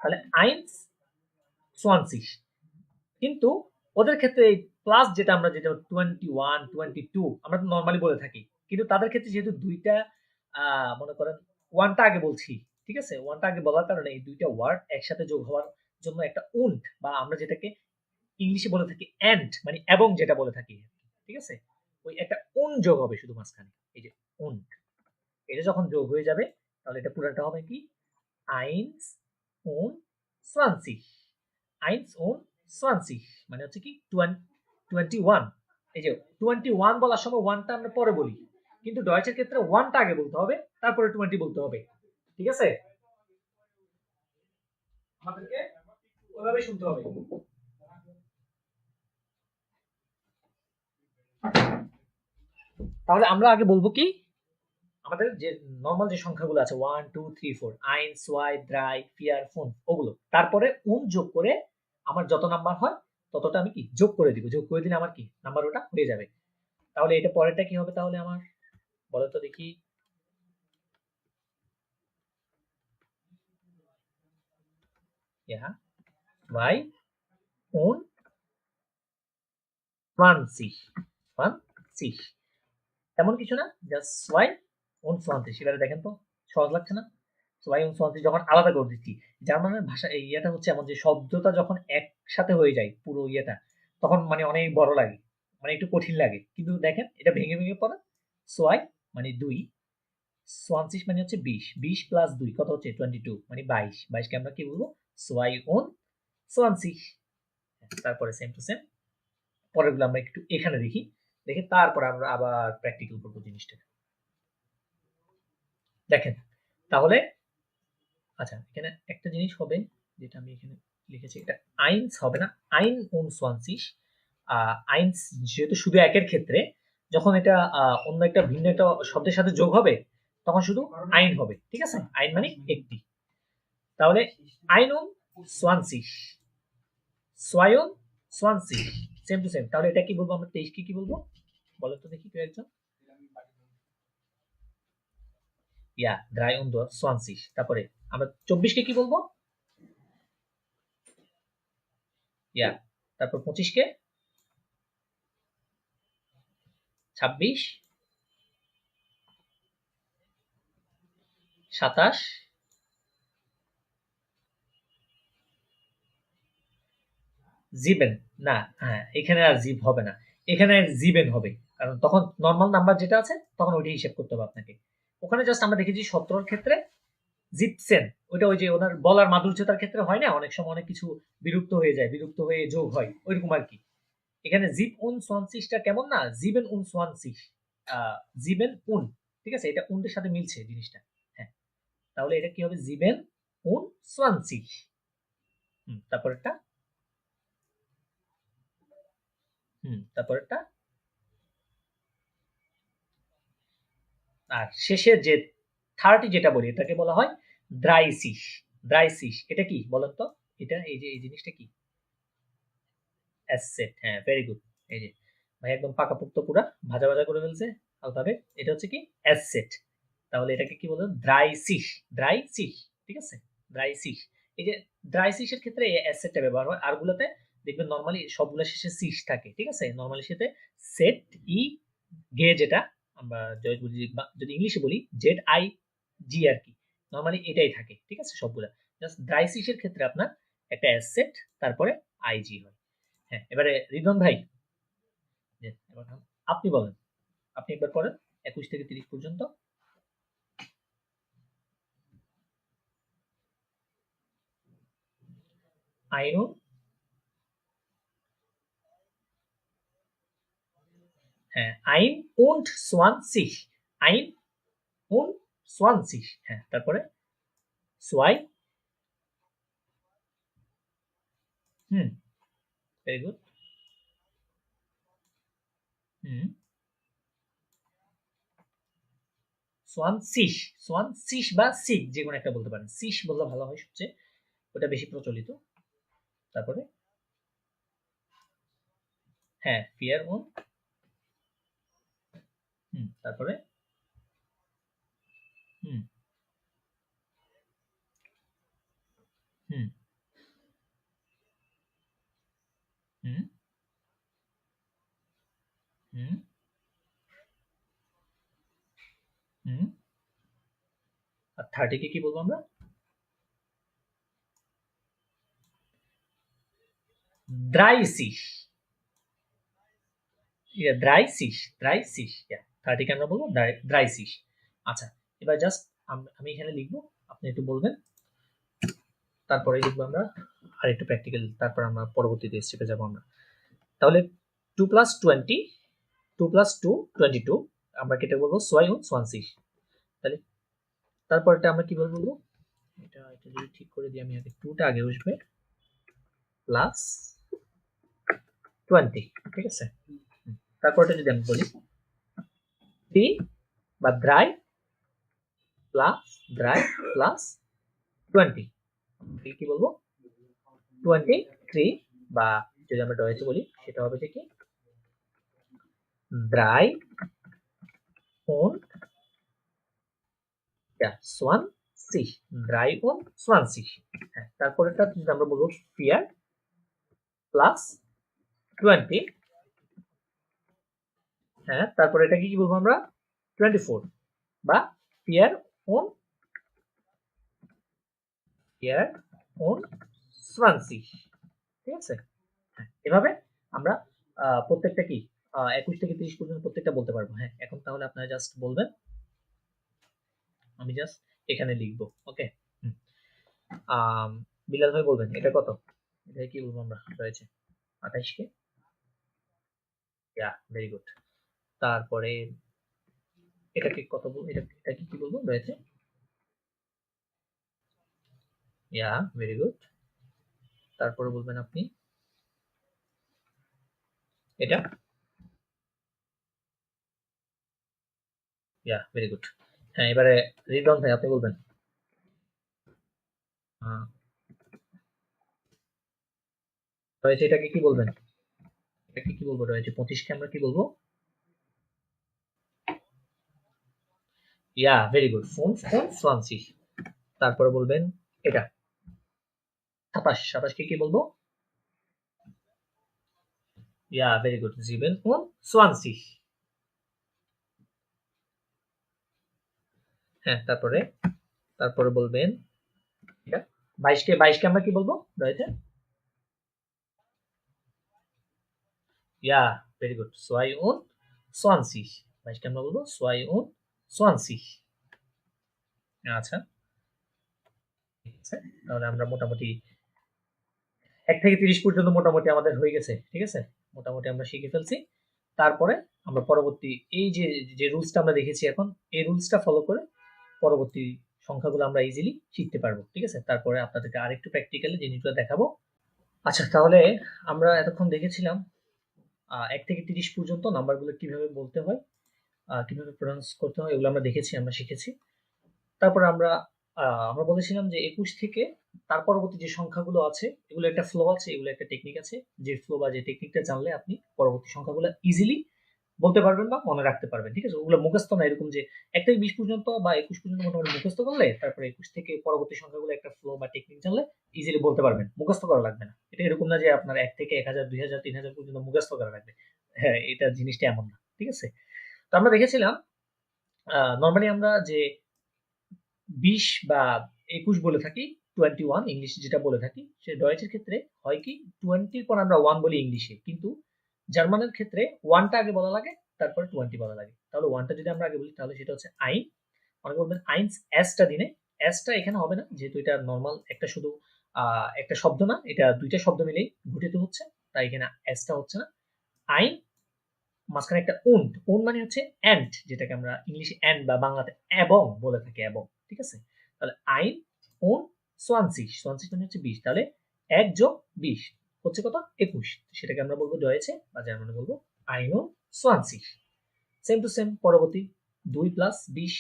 তাহলে আইন্স 20, কিন্তু ওদের ক্ষেত্রে এই প্লাস যেটা আমরা, যেটা 21 22 আমরা তো নর্মালি বলে থাকি, কিন্তু তাদের ক্ষেত্রে যেহেতু দুইটা মনে করেন ওয়ানটা আগে বলছি, ঠিক আছে? ওয়ানটা আগে বলার কারণে এই দুইটা ওয়ার্ড একসাথে যোগ হওয়ার জন্য একটা উন্ড, বা আমরা যেটাকে ইংলিশে বলে থাকি এন্ড, মানে এবং যেটা বলে থাকি, ঠিক আছে? ওই একটা উন যোগ হবে শুধু মাঝখানে, এই যে উন, এটা যখন যোগ হয়ে যাবে তাহলে এটা পুরাটা হবে কি? আইন্স উন 20, আইন্স উন 20, মানে হচ্ছে কি 21। এই যে 21 বলার সময় ওয়ানটা আমরা পরে বলি, কিন্তু ডয়েচের ক্ষেত্রে ওয়ানটা আগে বলতে হবে, তারপরে 20 বলতে হবে, ঠিক আছে? আমাদেরকে ওইভাবে শুনতে হবে। তাহলে আমরা আগে বলবো কি, আমাদের যে নর্মাল যে সংখ্যাগুলো আছে 1 2 3 4, আইন সোয়াই দ্রাই ফিয়ার ফোন, ওগুলো তারপরে যোগ করে আমার যত নাম্বার হয় ততটা আমি কি যোগ করে দিব, যোগ করে দিলে আমার কি নাম্বার ওটা হয়ে যাবে। তাহলে এটা পরেরটা কি হবে তাহলে আমার, বলো তো দেখি? ওয়াই উন 20 তেমন কিছু না, জাস্ট ওয়াই উন 20। এবারে দেখেন তো সহজ লাগছে না? ওয়াই উন 20 যখন আলাদা করে দিচ্ছি, জার্মানের ভাষা এই ইয়েটা হচ্ছে এমন যে শব্দটা যখন একসাথে হয়ে যায় পুরো ইয়েটা, তখন মানে অনেক বড় লাগে, মানে একটু কঠিন লাগে। কিন্তু দেখেন এটা ভেঙে ভেঙে পড়ে, সোয়াই মানে 2, 20 মানে হচ্ছে 20, 20 প্লাস 2 কত হচ্ছে 22, মানে 22, 22 কে আমরা কি বলবো? সোয়াই উন 20। তারপরে সেম টু সেম পরেরগুলো আমরা একটু এখানে দেখি, দেখে তারপর আমরা আবার প্র্যাকটিক্যাল করবো জিনিসটা। দেখেন তাহলে, আচ্ছা এখানে একটা জিনিস হবে যেটা আমি এখানে লিখেছি, এটা আইনস হবে না, আইন উন 20। আইনস যেহেতু শুধু একের ক্ষেত্রে, যখন এটা অন্য একটা ভিন্ন একটা শব্দের সাথে যোগ হবে তখন শুধু আইন হবে, ঠিক আছে? আইন মানে একটি। তাহলে আইন উন 20, সোয়ায়ন 20, সেম টু সেম। তাহলে এটা কি বলবো আমরা? 23 কে কি বলবো বলো তো দেখি কেউ একজন? ইয়া 23, তারপরে আমরা 24 কে কি বলবো? ইয়া, তারপর 25 কে 26, 27, জিবেন না, হ্যাঁ এখানে আর জিব হবে না, এখানে জিবেন হবে, কারণ তখন নর্মাল নাম্বার যেটা আছে তখন ওইটা হিসেব করতে হবে আপনাকে। ওখানে জাস্ট আমরা দেখেছি 17 ক্ষেত্রে জিপসেন, ওইটা ওই যে ওনার বলার মাধুর্যতার ক্ষেত্রে হয় না, অনেক সময় অনেক কিছু বিলুপ্ত হয়ে যায়, বিলুপ্ত হয়ে যোগ হয়, ওইরকম আর কি। এখানে জিপ উন 20টা কেমন না, জিবেন উন 20, জিবেন উন, ঠিক আছে? এটা উনদের সাথে মিলছে জিনিসটা। হ্যাঁ, তাহলে এটা কি হবে? জিবেন 23 তারপরেরটা তারপরেরটা আর শেষের যে 30 যেটা বলি এটাকে বলা হয় দ্রাইসিস। দ্রাইসিস এটা কি বলেন তো? এটা এই যে এই জিনিসটা কি? অ্যাসেট। হ্যাঁ, ভেরি গুড। এই যে ভাই একদম পাকাপোক্ত পুরা ভাজা ভাজা করে ফেলছে আলফাবেট। এটা হচ্ছে কি অ্যাসেট। তাহলে এটাকে কি বলবো? দ্রাইসিস। দ্রাইসিস, ঠিক আছে? দ্রাইসিস। এই যে দ্রাইসিসের ক্ষেত্রে এই অ্যাসেটটা ব্যবহার হয়। আরগুলোতে দেখবেন নরমালি সবগুলো শেষে সিস থাকে, ঠিক আছে? নরমালি সাথে সেট ই গে যেটা আমরা যদি ইংলিশে বলি জেড আই জি আর কি, নরমালি এটাই থাকে, ঠিক আছে? সবগুলা জাস্ট দ্রাইসিসের ক্ষেত্রে আপনার একটা অ্যাসেট তারপরে আইজি হয়। হ্যাঁ, এবারে রিদন ভাই এবার আপনি বলেন, আপনি একবার করেন 21 থেকে 30 পর্যন্ত। আইনুন হ্যাঁ আইন und 20 আইন und 20 হ্যাঁ তারপরে সোয়াই ভেরি গুড সোয়ানসিশ সোয়ানসিশ বা সিক যে কোনো একটা বলতে পারেন, সিশ বললে ভালো হয় সবচেয়ে, ওটা বেশি প্রচলিত। তারপরে হ্যাঁ ফিয়ার ওন তারপরে হুম হুম হুম হুম হুম আর 30 কে কি বলবো আমরা? দ্রাইসিশ। দ্রাইসিশ দ্রাইসিশ 30 কে আমরা বলবো দ্রাইসিশ। আচ্ছা, এবার জাস্ট আমি এখানে লিখবো, আপনি একটু বলবেন, তারপরে লিখবো আমরা আর একটু প্র্যাকটিক্যাল, তারপর আমরা পরবর্তীতে স্টেপে যাবো আমরা। তাহলে 2 + 20 2 + 2 22 আমরা কেটে বলবো সোয়াই ও সোয়ানসিশ। তাহলে তারপরটা আমরা কিভাবে বলবো? এটা যদি ঠিক করে দিই আমি, আগে 2টা আগে বসবে প্লাস 20, ঠিক আছে? তারপরটা যদি আমি বলি 3 বা দ্রাই প্লাস 20 কি বলবো? 23 বা যদি আমরা ডয়েতে বলি সেটা হবে কি দ্রাই und 20 দ্রাই und 20। হ্যাঁ, তারপরেটা যদি আমরা বলবো ফিয়ার প্লাস 20, হ্যাঁ তারপরে এটা কি বলবো আমরা? 24 বা ফিয়ার ওন 20, ঠিক আছে? হ্যাঁ, এভাবে আমরা প্রত্যেকটা কি 21 থেকে 30 পর্যন্ত প্রত্যেকটা বলতে পারবো। হ্যাঁ, এখন তাহলে আপনারা জাস্ট বলবেন, আমি জাস্ট এখানে লিখবো। ওকে, বিলাল ভাই বলবেন এটা কত? এটা কি বলবো আমরা? রয়েছে 28 কে, ভেরি গুড। তারপরে এটাকে কত বলবো? এটাকে কি বলবো? রয়েছে ভেরি গুড। তারপরে বলবেন আপনি এটা ভেরি গুড। হ্যাঁ, এবারে রিদওয়ান ভাই আপনি বলবেন। রয়েছে এটাকে কি বলবেন? এটাকে কি বলবো? রয়েছে 25 কে আমরা কি বলবো? ভেরি গুড, ফোন ফ্রান্সিস। তারপরে বলবেন এটা 27 কে কি বলবো? ভেরি গুড, জিবেন ফোন সোয়ানসিস। হ্যাঁ, তারপরে বলবেন এটা 22 কে আমরা কি বলবো? রয়েছে ভেরি গুড, সোয়াই উন সোয়ানসিস। 22 কে আমরা বলবো সোয়াই উন সোয়ানসিস। আচ্ছা, ঠিক আছে, তাহলে আমরা মোটামুটি 1 থেকে 30 পর্যন্ত মোটামুটি আমাদের হয়ে গেছে, ঠিক আছে? মোটামুটি আমরা শিখে ফেলছি। তারপরে আমরা পরবর্তী এই যে রুলসটা আমরা দেখেছি এখন, এই রুলসটা ফলো করে পরবর্তী সংখ্যাগুলো আমরা ইজিলি শিখতে পারবো। ঠিক আছে, তারপরে আপনাদেরকে আরেকটু প্র্যাকটিক্যালি জিনিসগুলো দেখাবো। আচ্ছা, তাহলে আমরা এতক্ষণ দেখেছিলাম 1 থেকে 30 পর্যন্ত নাম্বারগুলো কিভাবে বলতে হয়, কিভাবে প্রনাউন্স করতে হয়, এগুলো আমরা দেখেছি, আমরা শিখেছি। তারপরে আমরা বলেছিলাম যে 21 থেকে তার পরবর্তী যে সংখ্যাগুলো আছে এগুলো একটা ফ্লো আছে, এগুলো একটা টেকনিক আছে, যে ফ্লো বা যে টেকনিকটা জানলে আপনি পরবর্তী সংখ্যাগুলো ইজিলি বলতে পারবেন বা মনে রাখতে পারবেন। ঠিক আছে, ওগুলো মুখস্থ না, এরকম যে 1 থেকে 20 পর্যন্ত বা 21 পর্যন্ত মোটামুটি মুখস্থ করলে তারপরে 21 থেকে পরবর্তী সংখ্যাগুলো একটা ফ্লো বা টেকনিক জানলে ইজিলি বলতে পারবেন, মুখস্থ করা লাগবে না। এটা এরকম না যে আপনার 1 থেকে 1000 2000 3000 পর্যন্ত মুখস্থ করা লাগবে। হ্যাঁ, এটা জিনিসটা এমন না। ঠিক আছে, তো আমরা দেখেছিলাম নরমালি আমরা যে 20 বা 21 বলে থাকি, 21 ইংলিশে যেটা বলে থাকি, সে ডয়েচের ক্ষেত্রে হয় কি 20 এর পর আমরা 1 বলি ইংলিশে, কিন্তু জার্মানের ক্ষেত্রে 1টা আগে বলা লাগে, তারপরে 20 বলা লাগে। তাহলে 1টা যদি আমরা আগে বলি তাহলে সেটা হচ্ছে আইন। অনেকে বলবেন আইনস এসটা দিনে, এসটা এখানে হবে না যেহেতু এটা নর্মাল একটা শুধু একটা শব্দ না, এটা দুইটা শব্দ মিলেই গঠিত হচ্ছে, তাই এখানে এসটা হচ্ছে না। আইন, মাঝখানে একটা উন্ড, উন্ড মানে হচ্ছে এন্ড, যেটাকে আমরা ইংলিশে এন্ড বা বাংলাতে এবং বলে থাকি, এবং। ঠিক আছে, তাহলে আইন উন সোয়ানসিশ, সোয়ানসিশ মানে হচ্ছে 20, তাহলে 1 যোগ 20 হচ্ছে কত, 21, সেটাকে আমরা বলবো ডয়েচে বা জার্মানে বলবো আইনুন সোয়ানসিশ। সেম টু সেম পরবর্তী 2 প্লাস 20,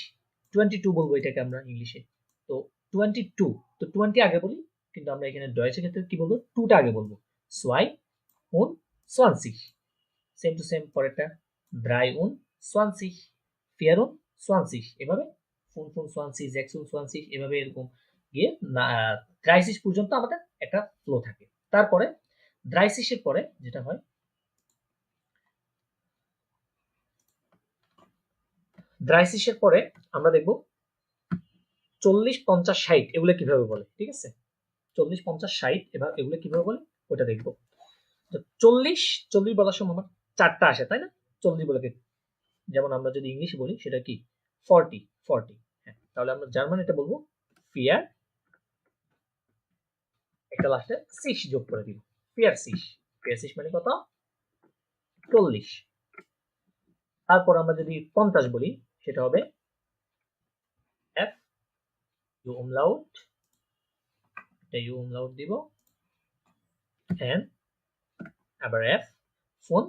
22 বলবো এটাকে আমরা ইংলিশে। তো 22, তো 20 আগে বলি, কিন্তু আমরা এখানে ডয়েচের ক্ষেত্রে কি বলবো, 2টা আগে বলবো, সোয়াই উন সোয়ানসিশ। সেম টু সেম পরেরটা 23 24 এভাবে ফুন ফুন 26 এভাবে এরকম গিয়ে 30 পর্যন্ত আমাদের একটা ফ্লো থাকে। তারপরে 30 পরে যেটা হয়, 30 পরে আমরা দেখব 40 50 60 এগুলো কিভাবে বলে। ঠিক আছে, 40 50 60 এগুলো কিভাবে বলে ওটা দেখবো। তো 40 বলার সময় আমার 4টা আসে, তাই না? 40 বলে, যেমন আমরা যদি ইংলিশে বলি সেটা কি 40। হ্যাঁ, তাহলে আমরা জার্মানিতে বলবো ফিয়ার, একটা লাস্টে সিশ যোগ করে দিব, ফিয়ার সিশ মানে কত, 40। তারপর আমরা যদি 50 বলি সেটা হবে এফ ইউ umlaut, এটা ইউ umlaut দিব, এন আবার এফ ফোন,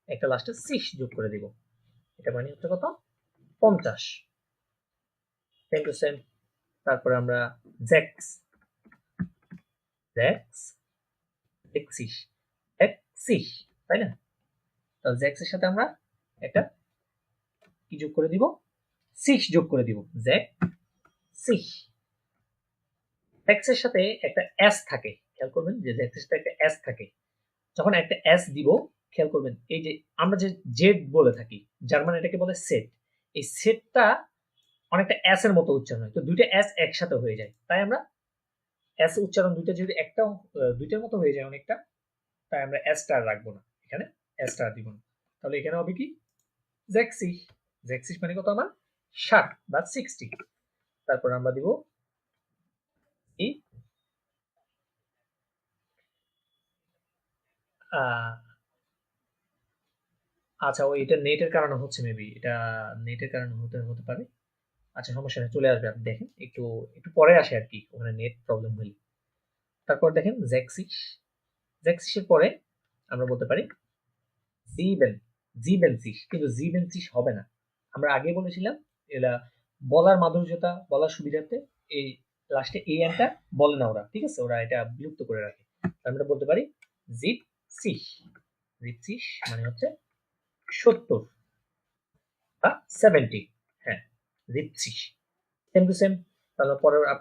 একটা লাস্টে সিশ যোগ করে দিব, এটা মানে হচ্ছে কত, 50। Same to same. তারপরে আমরা জ্যাক্স, জ্যাক্স এক্সিস, এক্সিস, তাই না? তাহলে জ্যাক্সের সাথে আমরা একটা কি যোগ করে দিব, 6 যোগ করে দিব, জ্যাক 6। জ্যাক্সের সাথে একটা এস থাকে, খেয়াল করবেন যে জ্যাক্সের সাথে একটা এস থাকে। যখন একটা এস দিব, খেয়াল করবেন এই যে আমরা যে জেড বলে থাকি, জার্মান এটাকে বলে সেট, এই সেটটা অনেকটা এস এর মতো উচ্চারণ হয়, তো দুইটা এস একসাথে হয়ে যায়, তাই আমরা এস উচ্চারণ দুইটা যদি একটা দুইটার মতো হয়ে যায় অনেকটা, তাই আমরা এস স্টার রাখবো না, এখানে এস স্টার দিব না। তাহলে এখানে হবে কি জ্যাক্সিস, জ্যাক্সিস মানে কত আমার 60 বা 60। তারপর আমরা দিব ই, আচ্ছা ওই এটা নেটের কারণে হচ্ছে, মেবি এটা নেটের কারণে হতে পারে। আচ্ছা সমস্যা নেই, চলে আসবে, আপনি দেখেন একটু একটু পরে আসে আর কি, ওখানে নেট প্রবলেম হলে। তারপর দেখেন জ্যাক্সিস, জ্যাক্সিসের পরে আমরা বলতে পারি জিবেন, জিবেনসিস, কিন্তু জিবেনসিস হবে না। আমরা আগে বলেছিলাম এরা বলার মাধুর্যতা, বলার সুবিধার্থে এই লাস্টে এই এনটা বলে না ওরা, ঠিক আছে, ওরা এটা বিলুপ্ত করে রাখে। আমরা বলতে পারি জিপ সিস, জিপ সিস মানে হচ্ছে 70 বা 70। হ্যাঁ, জিপ সিস। Same to same. তাহলে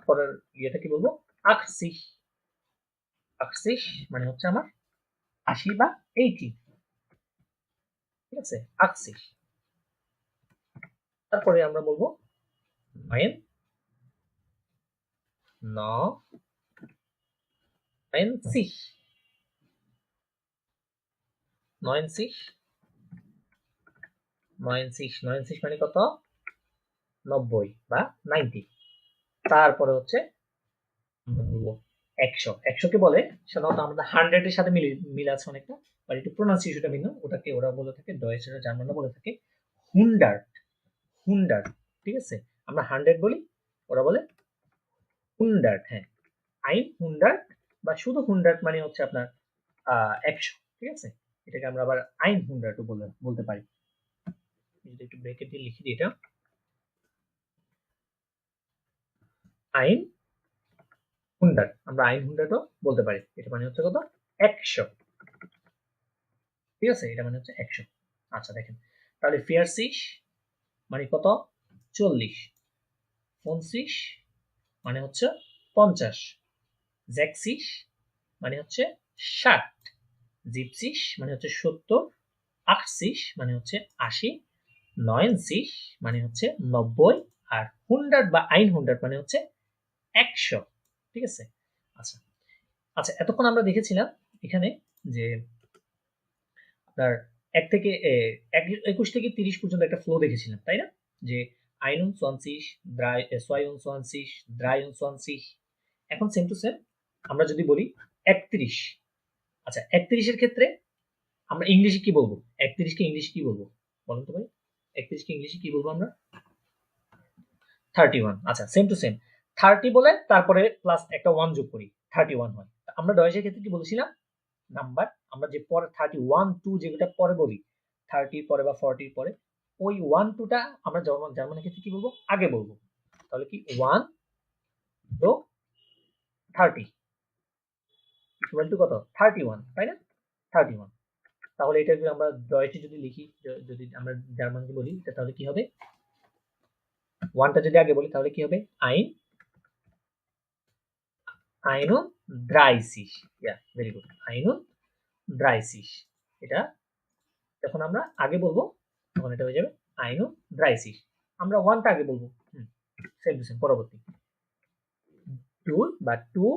পরের ইয়েটা কি বলবো, আকসিস, আকসিস মানে হচ্ছে আমার 80 বা 80। ঠিক আছে, আকসিস। তারপরে আমরা বলবো নয়েন, ন নয়েনসিস, নয়েনসিস, নয়েনসিস মানে কত, 90 বা 90। তারপরে হচ্ছে বলবো 100, 100 কে বলে সাধারণত আমাদের 100 এর সাথে মিল আছে অনেকটা, বাট একটু প্রোনাউন্সিয়েশনটা ভিন্ন, ওটাকে ওরা বলে থাকে ডয়েচের জার্মানরা বলে থাকে 100, 100। ঠিক আছে, আমরা 100 বলি, ওরা বলে 100, হ্যাঁ 100 বা শুধু 100 মানে হচ্ছে আপনার 100, ঠিক আছে? এটাকে আমরা আবার 100 বলতে পারি। যদি একটু ব্রেকেট দিয়ে লিখে দিই, এটা 100, আমরা 100ও বলতে পারি। এটা মানে হচ্ছে কত? 100, ঠিক আছে? এটা মানে হচ্ছে 100। আচ্ছা দেখেন, তাহলে 40 মানে কত? 40। 25 মানে হচ্ছে 50। জ্যাকসিস মানে হচ্ছে 60। জিপসিস মানে হচ্ছে 70। আটসিস মানে হচ্ছে 80। 90 মানে হচ্ছে 90। আর 100 বা 100 মানে হচ্ছে 100, ঠিক আছে? আচ্ছা আচ্ছা, এতক্ষণ আমরা দেখেছিলাম এখানে যে আপনার 1 থেকে 21 থেকে 30 পর্যন্ত একটা ফ্লো দেখেছিলাম, তাই না? যে 21, 22, 23। এখন সেম টু সেম আমরা যদি বলি 31। আচ্ছা 31 এর ক্ষেত্রে আমরা ইংলিশে কি বলবো? 31 কে ইংলিশে কি বলবো বলুন তো ভাই? 31 কে ইংলিশে কি বলবো আমরা? 31। আচ্ছা সেম টু সেম 30 বলে তারপরে প্লাস একটা 1 যোগ করি, 31 হয়। আমরা ডয়েসের ক্ষেত্রে কি বলেছিলাম? নাম্বার আমরা যে পরে 31, 2 যেটা পরে বলি, 30 পরে বা 40 পরে, ওই 1, 2 টা আমরা জার্মানের ক্ষেত্রে কি বলবো? আগে বলবো। তাহলে কি 1 তো 30 ইকুয়াল টু কত? 31, তাই না? 31। তাহলে এটা যদি আমরা ডয়েচে যদি লিখি, যদি আমরা জার্মানকে বলি, তাহলে কি হবে? 1 টা যদি আগে বলি তাহলে কি হবে? 31। ইয়া ভেরি গুড। 31। এটা যখন আমরা আগে বলবো তখন এটা হয়ে যাবে 31। আমরা 1 টা আগে বলবো। সেম টু সেম পরবর্তী 2 বা 2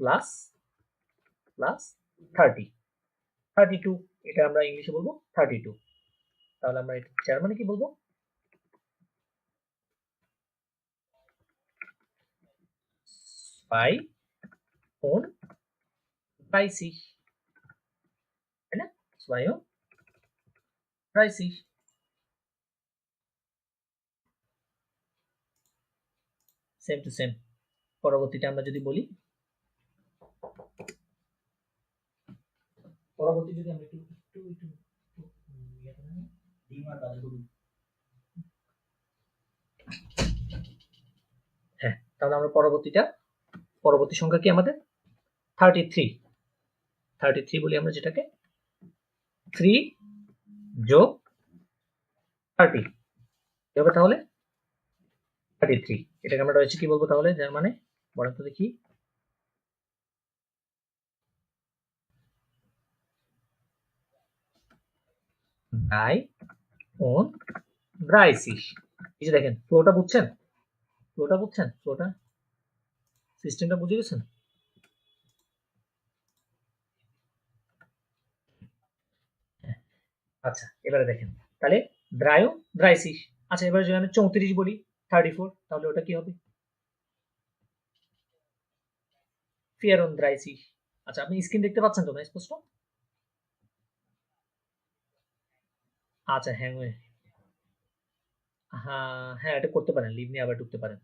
প্লাস 30, 32। এটা আমরা ইংলিশে বলবো 32। তাহলে আমরা এটা জার্মানে কি বলবো? 32, তাই না? 32। সেম টু সেম পরবর্তীটা আমরা যদি বলি, পরবর্তী যদি আমরা হ্যাঁ, তাহলে আমরা পরবর্তী সংখ্যা কি আমাদের? 33। 33 বলি আমরা যেটাকে, 3 যোগ 30 কি হবে তাহলে? 33। এটাকে আমরা রয়েছে কি বলবো তাহলে জার্মানে? বলেন তো দেখি। Die on ড্রাইসিস। এই যে দেখেন ফ্লোটা বুঝছেন? ফ্লোটা সিস্টেমটা বুঝে গেছেন? আচ্ছা এবারে দেখেন, তাহলে ড্রায়ো ড্রাইসিস। আচ্ছা এবারে যদি আমি 34 বলি, 34, তাহলে ওটা কি হবে? ফিয়ারন ড্রাইসিস। আচ্ছা আপনি স্ক্রিন দেখতে পাচ্ছেন তো না স্পষ্ট? আচ্ছা হ্যাঁ হ্যাঁ হ্যাঁ, এটা করতে পারেন, লিভ নিয়ে আবার ঢুকতে পারেন।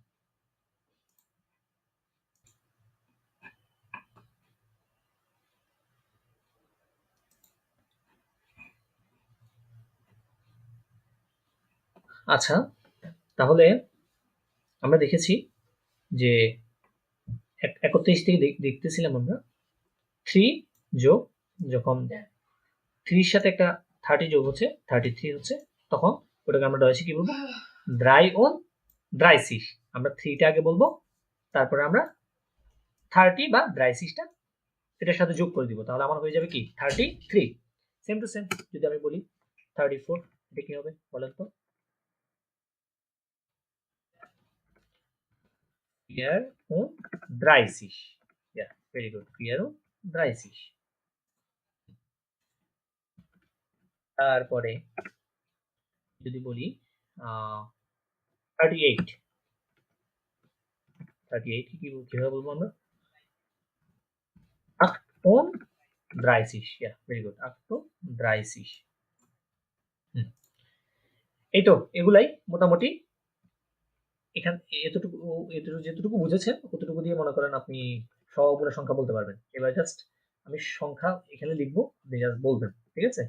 আচ্ছা তাহলে আমরা দেখেছি যে 31 থেকে দেখতেছিলাম আমরা 3 যোগ, যখন 3 সাথে একটা 30 যোগ হচ্ছে 33 হচ্ছে, তখন ওটাকে আমরা ডয়েসে কি বলবো? ড্রাই ওন ড্রাইসিস। আমরা 3 টা আগে বলবো, তারপরে আমরা 30 বা ড্রাইসিসটা এটার সাথে যোগ করে দিব, তাহলে আমার হয়ে যাবে কি 33। সেম টু সেম যদি আমি বলি 34, এটা কি হবে বলেন তো? Fear und 30। Yeah, very good. Fear und 30। তারপরে যদি বলি 38। 38 কিভাবে বলবো আমরা? 38। Yeah, very good. 38। এই তো এগুলাই মোটামুটি এখান এতটুকু যেতটুকু বুঝেছেন অতটুকু দিয়ে মনে করেন আপনি সবগুলো সংখ্যা বলতে পারবেন। এবার জাস্ট আমি সংখ্যা এখানে লিখবো, আপনি জাস্ট বলবেন, ঠিক আছে?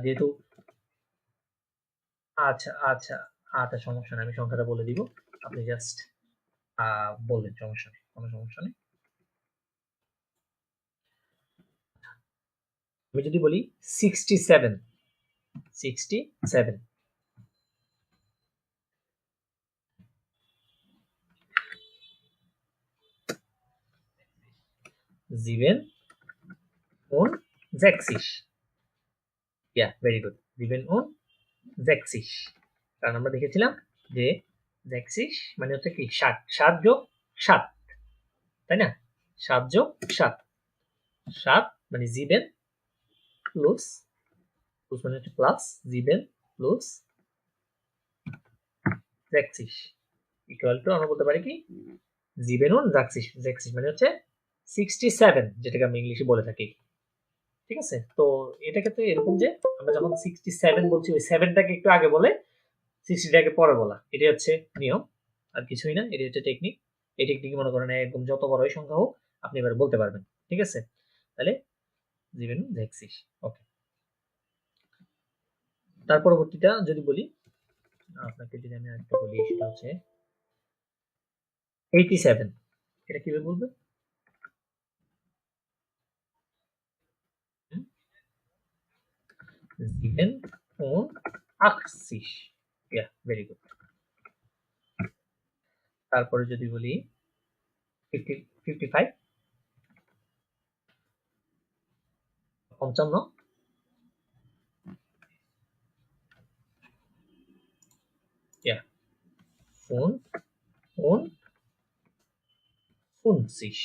যেহেতু আচ্ছা আচ্ছা আচ্ছা, সমস্যা নেই, আমি সংখ্যাটা বলে দিব, আপনি জাস্ট বলবেন, সমস্যা নেই, কোনো সমস্যা নেই। আমি যদি বলি 67, 67 67 ভেরি গুড, 67 কারণ আমরা দেখেছিলাম যে 67 মানে হচ্ছে কি 60, 7 যোগ 7, তাই না? 7 যোগ 7, 7 মানে 7 প্লাস, প্লাস মানে হচ্ছে প্লাস 7 প্লাস 66 ইকুয়াল টু আমরা বলতে পারি কি 67 মানে হচ্ছে 67, যেটাকে আমি ইংলিশে বলে থাকি, ঠিক আছে? তো এটা ক্ষেত্রে এরকম যে আমরা যখন 67 বলছি ওই 7টাকে একটু আগে বলে 60টাকে পরে বলা, এটাই হচ্ছে নিয়ম, আর কিছুই না, এটাই হচ্ছে টেকনিক। এই টেকনিক মনে করেন একদম যত বড়ই সংখ্যা হোক আপনি এবার বলতে পারবেন, ঠিক আছে? তাহলে 67, ওকে। তার পরবর্তীটা যদি বলি, আপনাকে যদি আমি আরেকটা বলি, সেটা হচ্ছে 87, এটা কিভাবে বলবেন? Sieben und 80, very good. তারপরে যদি বলি 55, 55 und 50,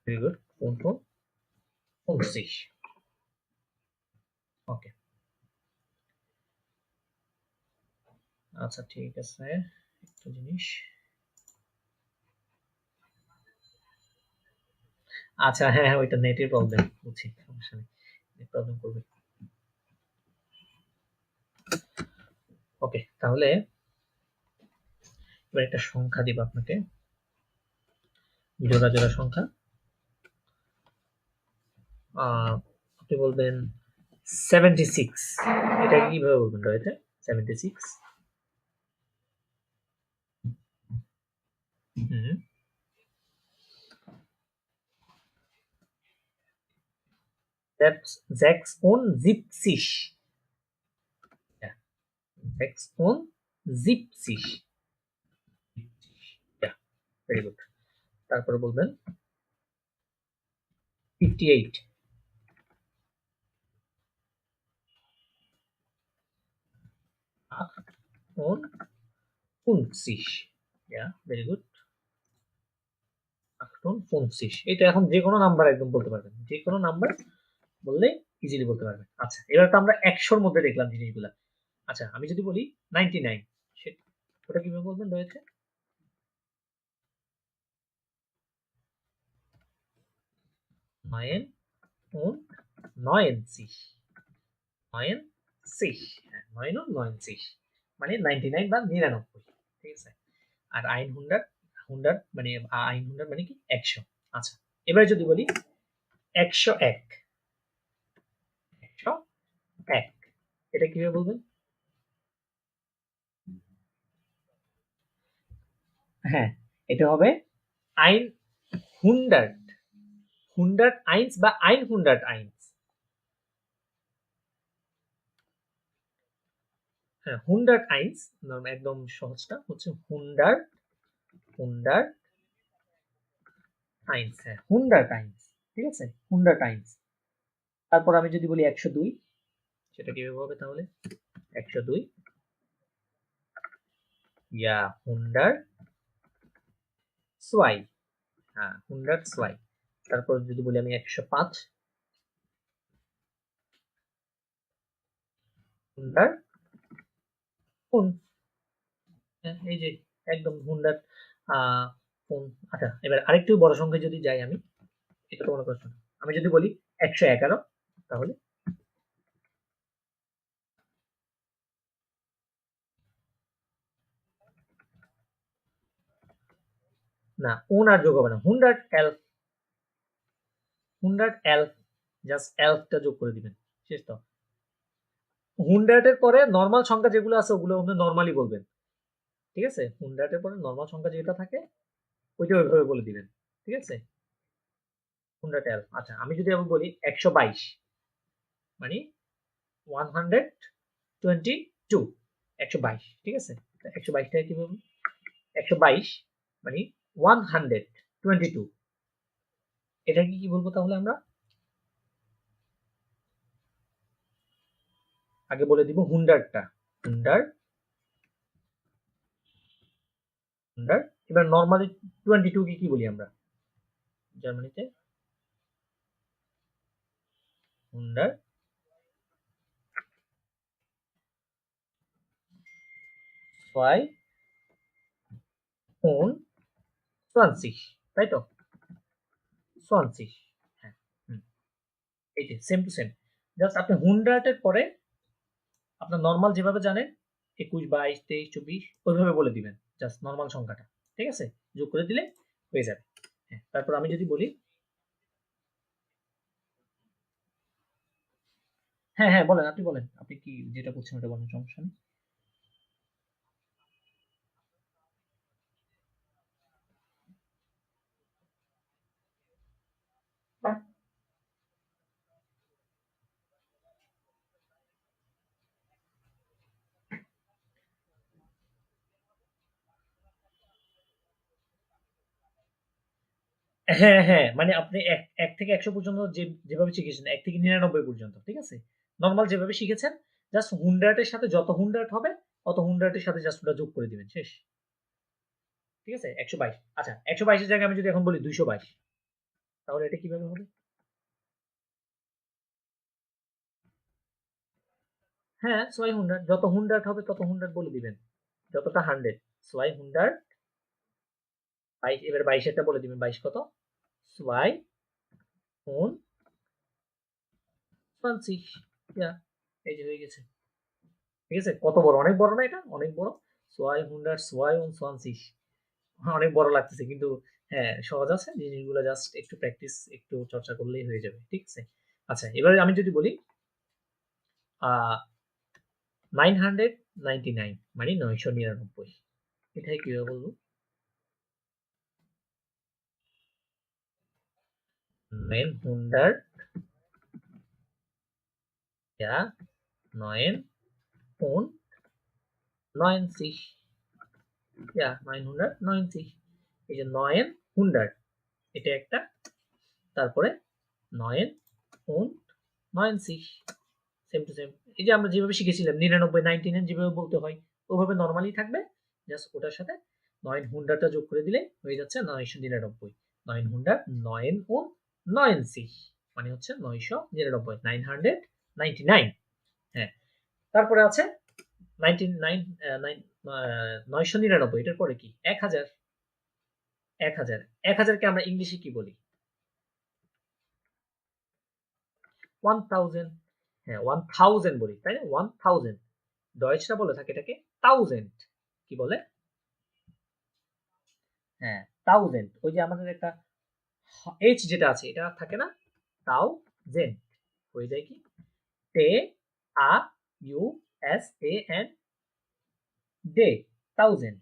ভেরি গুড, 50, ওকে। আচ্ছা ঠিক আছে, একটা জিনিস, আচ্ছা হ্যাঁ হ্যাঁ, ওইটা নেটের প্রবলেম, বুঝছি, সমস্যা নেই, নেট প্রবলেম করবে। ওকে, তাহলে এবার একটা সংখ্যা দিব আপনাকে, জোড়া জোড়া সংখ্যা। আপনি বলবেন 76, এটা কিভাবে বলবেন রয়েছে 76? হুম, 76, ja, 76, ভেরি গুড। তারপরে বলবেন 58, 58, ভেরি গুড, 58, এটা এখন যে কোনো নাম্বার একদম বলতে পারবেন, যে কোনো নাম্বার বললে ইজিলি বলতে পারবেন। আচ্ছা, এবার তো আমরা 100-র মধ্যে দেখলাম জিনিসগুলা। আচ্ছা, আমি যদি বলি 99, ওটা কিভাবে বলবেন রয়েছে? 99, 99, মানে 99 বা 99, ঠিক আছে? আর 100 মানে 100 মানে কি 100। আচ্ছা, এবার যদি বলি 101, 101, এটা কিভাবে বলবেন? হ্যাঁ, এটা হবে 100, 101 বা 101, হ্যাঁ 101, একদম সহজটা হচ্ছে 100, 101, হ্যাঁ 101, ঠিক আছে? 101। তারপর আমি যদি বলি 102, সেটা কিভাবে হবে তাহলে? 102, 102, হ্যাঁ 102। তারপর যদি বলি আমি 105, 105, এই যে একদম 100। আচ্ছা, এবার আরেকটু বড় সংখ্যায় যদি যাই আমি, এটা তো মনে করছো না, আমি যদি বলি 111, তাহলে না, ওন আর যোগ হবে না, 100 এলফ জাস্ট এলফটা যোগ করে দিবেন, শেষ তো। 100 এর পরে নর্মাল সংখ্যা যেগুলো আছে ওগুলো আপনি নর্মালি বলবেন, ঠিক আছে? 100 এর পরে নর্মাল সংখ্যা যেটা থাকে ওইটা ওইভাবে বলে দিবেন, ঠিক আছে? 100 এলফ। আচ্ছা, আমি যদি আমি বলি 122 মানে 122, 122, ঠিক আছে? 122টাকে কি বলবো? 122 মানে 122, এটাকে কি বলবো তাহলে আমরা? আগে বলে দিব হুন্ডারটা, হুন্ডার, হুন্ডার। এবার নর্মালি 22 কে কি বলি আমরা জার্মানিতে? হুন্ডার, ছয় und 20, তাই তো? 20, হ্যাঁ, হুম, এই যে সেম টু সেম। জাস্ট আপনি 100 এর পরে আপনার নরমাল যেভাবে জানেন 21, 22, 23, 24 ওইভাবে বলে দিবেন, জাস্ট নরমাল সংখ্যাটা, ঠিক আছে? যোগ করে দিলে হয়ে যাবে। হ্যাঁ, তারপর আমি যদি বলি, হ্যাঁ হ্যাঁ বলেন, আপনি বলেন, আপনি কি যেটা বলছেন ওটা বলেন, সমস্যা নেই। হ্যাঁ হ্যাঁ, মানে আপনি এক থেকে 100 পর্যন্ত যেভাবে শিখেছেন, 1 থেকে 99 পর্যন্ত, ঠিক আছে? নরমাল যেভাবে শিখেছেন, জাস্ট 100 এর সাথে যত 100 হবে অত 100 এর সাথে জাস্ট ওটা যোগ করে দিবেন, শেষ। ঠিক আছে? 122। আচ্ছা, 122 এর জায়গায় আমি যদি এখন বলি 222, তাহলে এটা কিভাবে হবে? হ্যাঁ, 600, যত 100 হবে তত 100 বলে দিবেন, যতটা 100, 600, 22, এবার 22 এরটা বলে দিবেন, 22 কত? 220, ইয়া, এই যে হয়ে গেছে। ঠিক আছে? কত বড়, অনেক বড় না এটা? অনেক বড়। 222, অনেক বড় লাগতেছে কিন্তু হ্যাঁ, সহজ আছে। জিনিসগুলো জাস্ট একটু প্র্যাকটিস, একটু চর্চা করলেই হয়ে যাবে। ঠিক আছে? আচ্ছা, এবারে আমি যদি বলি আ 999 মানে 999, এটাকে কিভাবে বলবো? 900, ja, 99, ja, 990, এই যে 900 এটা একটা, তারপরে 990, সেম টু সেম। এই যে আমরা যেভাবে শিখেছিলাম 99, 99 যেভাবে বলতে হয় ওভাবে নরমালি থাকবে, জাস্ট ওটার সাথে 900টা যোগ করে দিলে হয়ে যাচ্ছে 999, 900, 990 মানে হচ্ছে 999, 999। হ্যাঁ, তারপরে আছে 99, 999, এটার পরে কি? 1000, 1000, 1000কে আমরা ইংলিশে কি বলি? 1000, হ্যাঁ 1000 বলি, তাই না? 1000, ডয়েচরা বলে থাকে এটাকে থাউজেন্ড, কি বলে? হ্যাঁ, থাউজেন্ড। ওই যে আমাদের একটা এইচ যেটা আছে এটা থাকে না, তাও জেন হয়ে যায় কি টে আ ইউ এস এ এন ডে, থাউজেন্ড।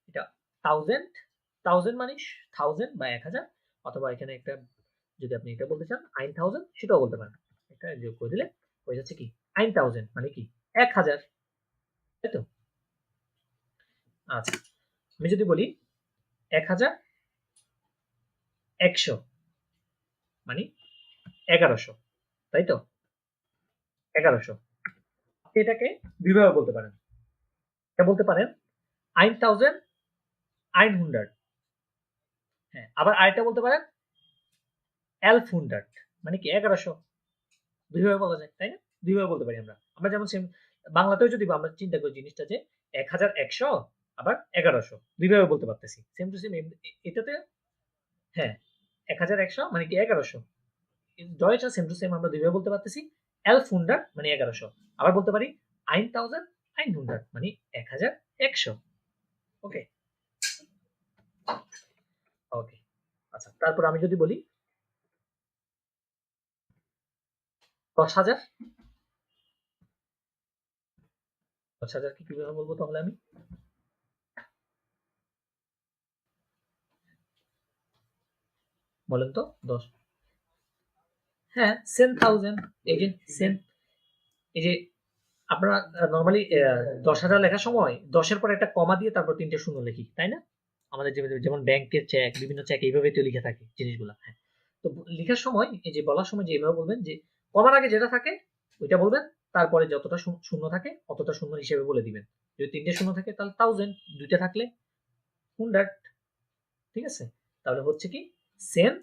এটা থাউজেন্ড, থাউজেন্ড মানে থাউজেন্ড বা 1000, অথবা এখানে একটা যদি আপনি এটা বলতে চান আইন থাউজেন্ড সেটাও বলতে পারেন। এটা যোগ করে দিলে হয়ে যাচ্ছে কি আইন থাউজেন্ড মানে কি 1000, তাই তো? আচ্ছা, আমি যদি বলি 1100 মানে 1100, তাই তো? 1100, আপনি এটাকে দুইভাবে বলতে পারেন। এটা বলতে পারেন আইন থাউজেন্ড, আইন হুন্ডার্ড। হ্যাঁ, আবার আরেকটা বলতে পারেন এলফ হুন্ডার্ড মানে কি 1100, দুইভাবে বলা যায়, তাই না? দুইভাবে বলতে পারি আমরা। আমরা যেমন সেম বাংলাতেও যদি আমরা চিন্তা করি জিনিসটা যে 1100 আবার 1100 দুইভাবে বলতে পারতেছি, সেম টু সেম। এটাতে হ্যাঁ 1100 মানে কি 1100, ডয়েচ সেম টু সেম আমরা দুইভাবে বলতে পারতেছি। এলফ হুন্ডার্ড মানে 1100, আবার বলতে পারি আইন থাউজেন্ড, আইন হুন্ডার্ড মানে 1100। ওকে, আচ্ছা, তারপর আমি যদি বলি 10,000, 10,000 কি কিভাবে বলবো তাহলে আমি? বলেন তো 10, হ্যাঁ 10,000। এই যে সেন, এই যে আপনারা নর্মালি 10,000 লেখার সময় 10-এর পর একটা কমা দিয়ে তারপর 3টে শূন্য লিখি, তাই না? আমাদের যেমন ব্যাংকের চেক, বিভিন্ন চেক এইভাবে তো লিখে থাকে জিনিসগুলা। হ্যাঁ, তো লেখার সময় এই যে বলার সময় যে এইভাবে বলবেন যে কমার আগে যেটা থাকে ওইটা বলবেন, তারপরে যতটা শূন্য থাকে অতটা শূন্য হিসেবে বলে দিবেন। যদি 3টে শূন্য থাকে তাহলে 1000, 2টা থাকলে 100। ঠিক আছে? তাহলে হচ্ছে কি সেন,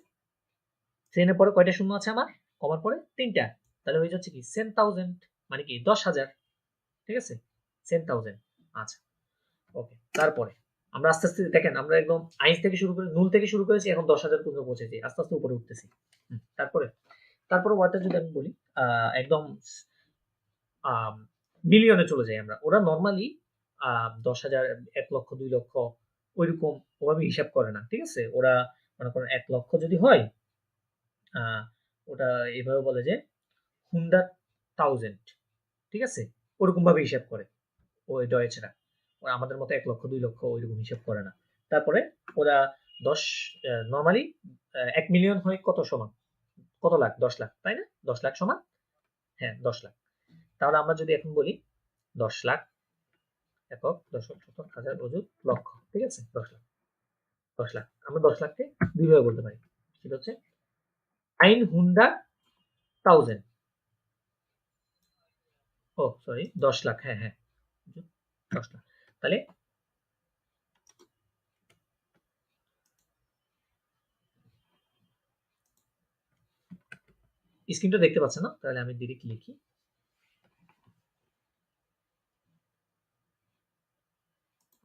সেনের পরে কয়টা শূন্য আছে আমার? কমার পরে 3টা। তাহলে হয়ে যাচ্ছে কি 10,000, মানে কি 10,000। ঠিক আছে? 10,000। আচ্ছা, ওকে। তারপরে আমরা আস্তে আস্তে দেখেন, আমরা একদম আইস থেকে শুরু করে নুল থেকে শুরু করেছি, এখন 10,000 পর্যন্ত পৌঁছেছি, আস্তে আস্তে উপরে উঠতেছি। তারপরে ওয়ার্ডটা যদি আমি বলি একদম মিলিয়নে চলে যাই আমরা। ওরা নর্মালি 10,000, 1,00,000, 2,00,000 ওইরকম ওভাবে হিসাব করে না। ঠিক আছে? ওরা মনে করেন 1,00,000 যদি হয়, ওটা এভাবে বলে যে 100,000। ঠিক আছে? ওরকম ভাবে হিসাব করে ওই ডয়েচরা। ওরা আমাদের মতো 1,00,000, 2,00,000 ওইরকম হিসাব করে না। তারপরে ওরা 10 নরমালি 1 মিলিয়ন হয় কত সমান? কত লাখ? 10 লাখ, তাই না? 10 লাখ সমান, হ্যাঁ 10 লাখ। তাহলে আমরা যদি এখন বলি 10 লাখ একক, দশক, শতক, হাজার, অযুত, লক্ষ। ঠিক আছে? 10 লাখ, 10 লাখ। আমরা 10 লাখকে দুইভাবে বলতে পারি। সেটা হচ্ছে 100,000। ও সরি, 10 লাখ, হ্যাঁ হ্যাঁ 10 লাখ। তাহলে স্ক্রিনটা দেখতে পাচ্ছেন না? তাহলে আমি ডিরেক্ট লিখি।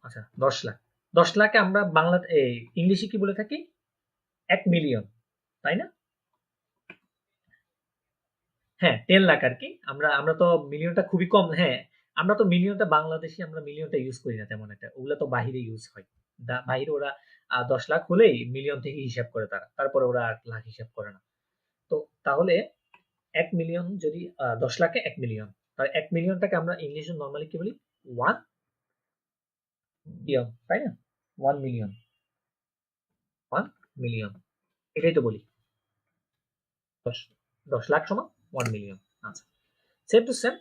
আচ্ছা, 10 লাখ। 10 লাখে আমরা বাংলা ইংলিশে কি বলে থাকি? 1 মিলিয়ন, তাই না? হ্যাঁ 10 লাখ আর কি। আমরা আমরা তো মিলিয়নটা খুবই কম, হ্যাঁ। আমরা তো মিলিয়নটা বাংলাদেশি, আমরা মিলিয়নটা ইউজ করি না তেমন একটা। ওগুলা তো বাহিরে ইউজ হয়। বাহিরে ওরা 10 লাখ হলেই মিলিয়ন থেকে হিসাব করে তারা। তারপরে ওরা আর লাখ হিসাব করে না। তো তাহলে 1 মিলিয়ন যদি 10 লাখে 1 মিলিয়ন। তাহলে 1 মিলিয়নটাকে আমরা ইংলিশে নরমালি কি বলি? 1 মিলিয়ন, তাই না? 1 মিলিয়ন, 1 মিলিয়ন। এটাই তো বলি। 10, 10 লাখ সমান 1 মিলিয়ন। আচ্ছা, সেম টু সেম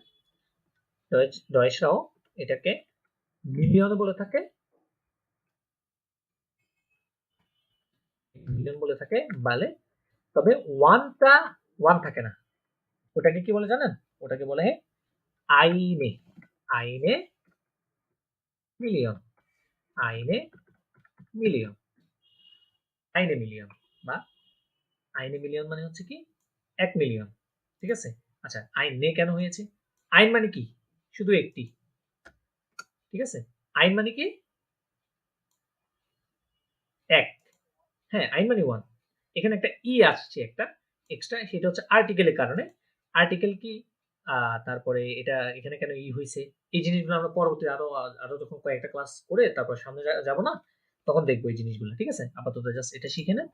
ডয়েশরাও এটাকে মিলিয়ন বলে থাকে, মিলিয়ন বলে থাকে বলে। তবে ওয়ানটা ওয়ান থাকে না। ওটাকে কি বলে জানেন? ওটাকে বলে আইনে, আইনে মিলিয়ন, আইনে মিলিয়ন, আইনে মিলিয়ন বা আইনে মিলিয়ন মানে হচ্ছে কি 1 মিলিয়ন। ঠিক আছে? আচ্ছা, আইনে কেন হয়েছে? আইন মানে কি? শুধু একটি। ঠিক আছে? আইন মানে কি? এক। হ্যাঁ, আইন মানে ওয়ান। এখানে একটা আসছে একটা এক্সট্রা, সেটা হচ্ছে আর্টিকেলের কারণে। আর্টিকেল কি, তারপরে এটা এখানে কেন হয়েছে, এই জিনিসগুলো আমরা পরবর্তী আরো আরো যখন কয়েকটা ক্লাস করে তারপর সামনে যাব না, তখন দেখবো এই জিনিসগুলো। ঠিক আছে? আপাতত জাস্ট এটা শিখে নেন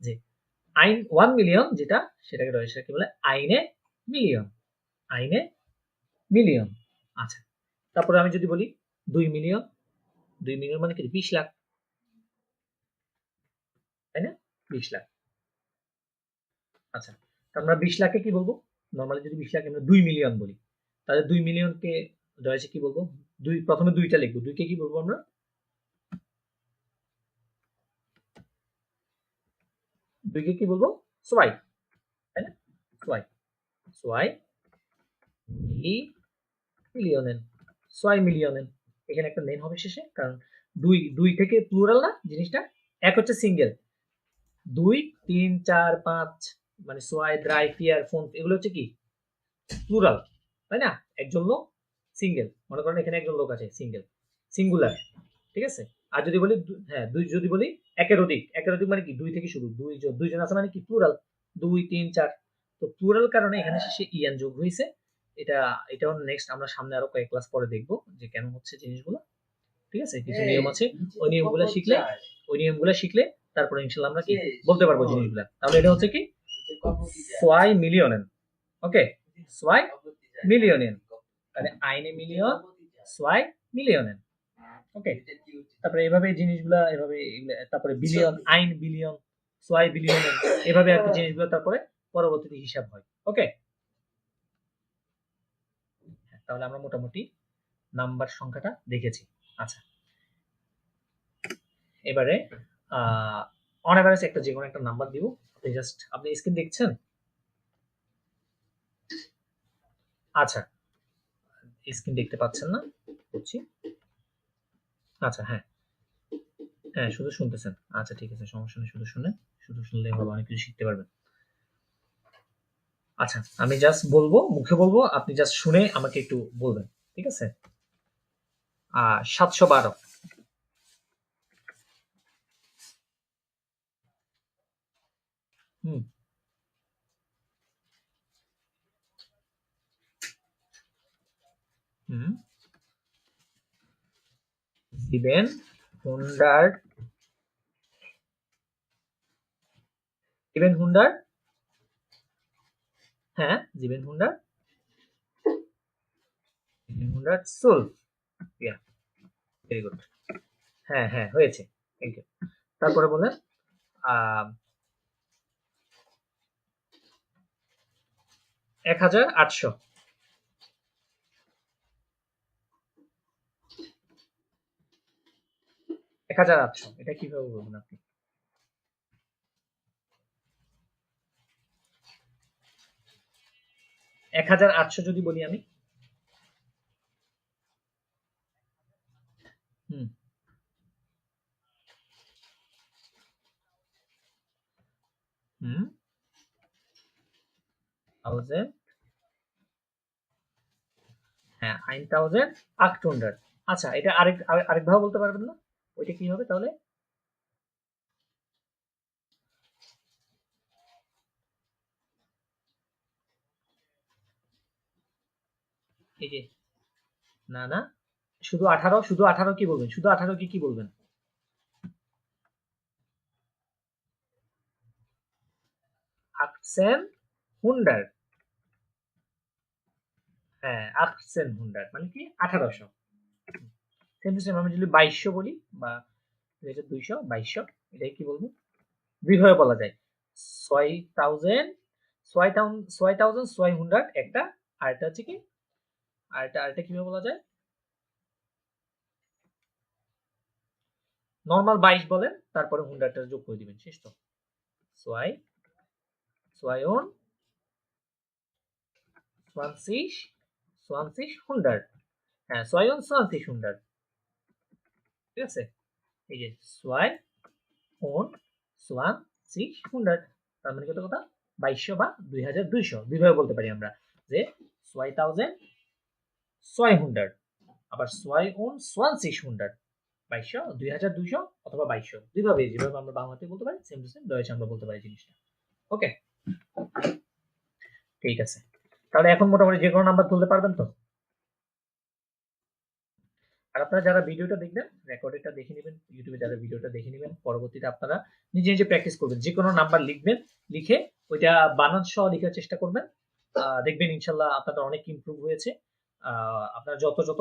যে আইন 1 মিলিয়ন যেটা, সেটাকে রয়েছে কি বলে? আইনে মিলিয়ন, আইনে মিলিয়ন। আচ্ছা, তারপরে আমি যদি বলি 2 মিলিয়ন, 2 মিলিয়ন মানে কি? 20 লাখ, তাই না? 20 লাখ। আচ্ছা, তো আমরা 20 লাখে কি বলবো? নরমালি যদি 20 লাখে আমরা 2 মিলিয়ন বলি, তাহলে 2 মিলিয়নকে রয়েছে কি বলবো? প্রথমে 2টা লিখবো। 2 কে কি বলবো আমরা? 2 কে কি বলবো? সোয়াই, তাই না? সোয়াই, সোয়াই মিলিয়নেন, সোয়াই মিলিয়নেন। এখানে একটা নেন হবে শেষে, কারণ 2 থেকে প্লুরাল না জিনিসটা, এক হচ্ছে সিঙ্গেল। 2, 3, 4, 5 মানে সোয়াই, দ্রাই, ফিয়ার, ফোন, এগুলো হচ্ছে কি প্লুরাল, তাই না? একজন লোক সিঙ্গেল, মনে করেন এখানে একজন লোক আছে সিঙ্গেল, সিঙ্গুলার। ঠিক আছে? আর যদি বলি হ্যাঁ, দুই যদি বলি একের অধিক, একের অধিক মানে কি 2 থেকে শুরু, দুইজন আছে মানে কি প্লুরাল, 2, 3, 4। তো প্লুরাল কারণে এখানে শেষে ইয়ান যোগ হয়েছে। এটা এটাও নেক্সট আমরা সামনে আরো কয়েক ক্লাস পরে দেখবো যে কেন হচ্ছে জিনিসগুলো। ঠিক আছে? কিছু নিয়ম আছে, ওই নিয়মগুলো শিখলে তারপরে ইনশাআল্লাহ আমরা কি বলতে পারবো জিনিসগুলো। তাহলে এটা হচ্ছে কি সোয়াই মিলিয়নেন। ওকে, সোয়াই মিলিয়নেন, তাহলে আইনে মিলিয়ন সোয়াই মিলিয়নেন। ওকে, তারপরে এভাবে জিনিসগুলা এভাবে তারপরে বিলিয়ন আইন বিলিয়ন সোয়াই বিলিয়নেন এভাবে আর কি জিনিসগুলো তারপরে পরবর্তীতে হিসাব হয়। ওকে, তাহলে আমরা মোটামুটি নাম্বার সংখ্যাটা দেখেছি। আচ্ছা, এবারে অন এভারেজ একটা যে কোনো একটা নাম্বার দিব। আপনি জাস্ট আপনি স্ক্রিন দেখছেন? আচ্ছা, স্ক্রিন দেখতে পাচ্ছেন না? বুঝছি। আচ্ছা, হ্যাঁ হ্যাঁ, শুধু শুনতেছেন। আচ্ছা ঠিক আছে, সমস্যা নেই, শুধু শুনে শুধু শুনলেই হবে, অনেক কিছু শিখতে পারবেন। আচ্ছা, আমি জাস্ট বলবো, মুখে বলবো, আপনি জাস্ট শুনে আমাকে একটু বলবেন, ঠিক আছে? 712। হুম, হুম, 700, 700, হ্যাঁ 700, 700 সোল। ইয়া, ভেরি গুড। হ্যাঁ হ্যাঁ, হয়েছে, থ্যাংক ইউ। তারপরে বলেন 1800। 1800 এটা কিভাবে বলবেন আপনি? 1800 যদি বলি আমি? হুম, হুম, 1000, হ্যাঁ 1800। আচ্ছা, এটা আরেকভাবে বলতে পারবেন না? ওইটা কি হবে তাহলে? এই যে, না না, শুধু 18, শুধু 18 কি বলবেন? শুধু 18 কি বলবেন? 1800, হ্যাঁ 1800 মানে কি 1800। সেম টু সেম আমি যদি 2200 বলি বা 2200, 2200, এটাই কি বলবো? দুইভাবে বলা যায়। 6000, 6600 একটা, আর এটা হচ্ছে কি, আরেকটা কিভাবে বলা যায়? নরমাল 22 বলেন, তারপরে 100টা যোগ করে দিবেন, শেষ তো। সোয়াই, সোয়াইন 20, 20, 100, হ্যাঁ সোয়াইন 20, 100, ঠিক আছে? এই যে সোয়াই ওন 20, 100, তার মানে কত কথা? 2200 বা 2200 দুইভাবে বলতে পারি আমরা, যে সোয়াই থাউজেন্ড সোয়াই 100, আবার সোয়াই ওন 20, 100, 2200, 2200 অথবা 2200, দুইভাবে যেভাবে আমরা বাংলাতে বলতে পারি সেম টু সেম ডয়েচে আমরা বলতে পারি জিনিসটা। ওকে, ঠিক আছে। তাহলে এখন মোটামুটি যে কোনো নাম্বার তুলতে পারবেন তো? আর আপনারা যারা ভিডিওটা দেখবেন, রেকর্ডেডটা দেখে নেবেন, ইউটিউবে যারা ভিডিওটা দেখে নেবেন, পরবর্তীতে আপনারা নিজে নিজে প্র্যাকটিস করবেন, যে কোনো নাম্বার লিখবেন, লিখে ওইটা বানান সহ লেখার চেষ্টা করবেন। দেখবেন ইনশাল্লাহ আপনাদের অনেক ইমপ্রুভ হয়েছে। আপনারা যত যত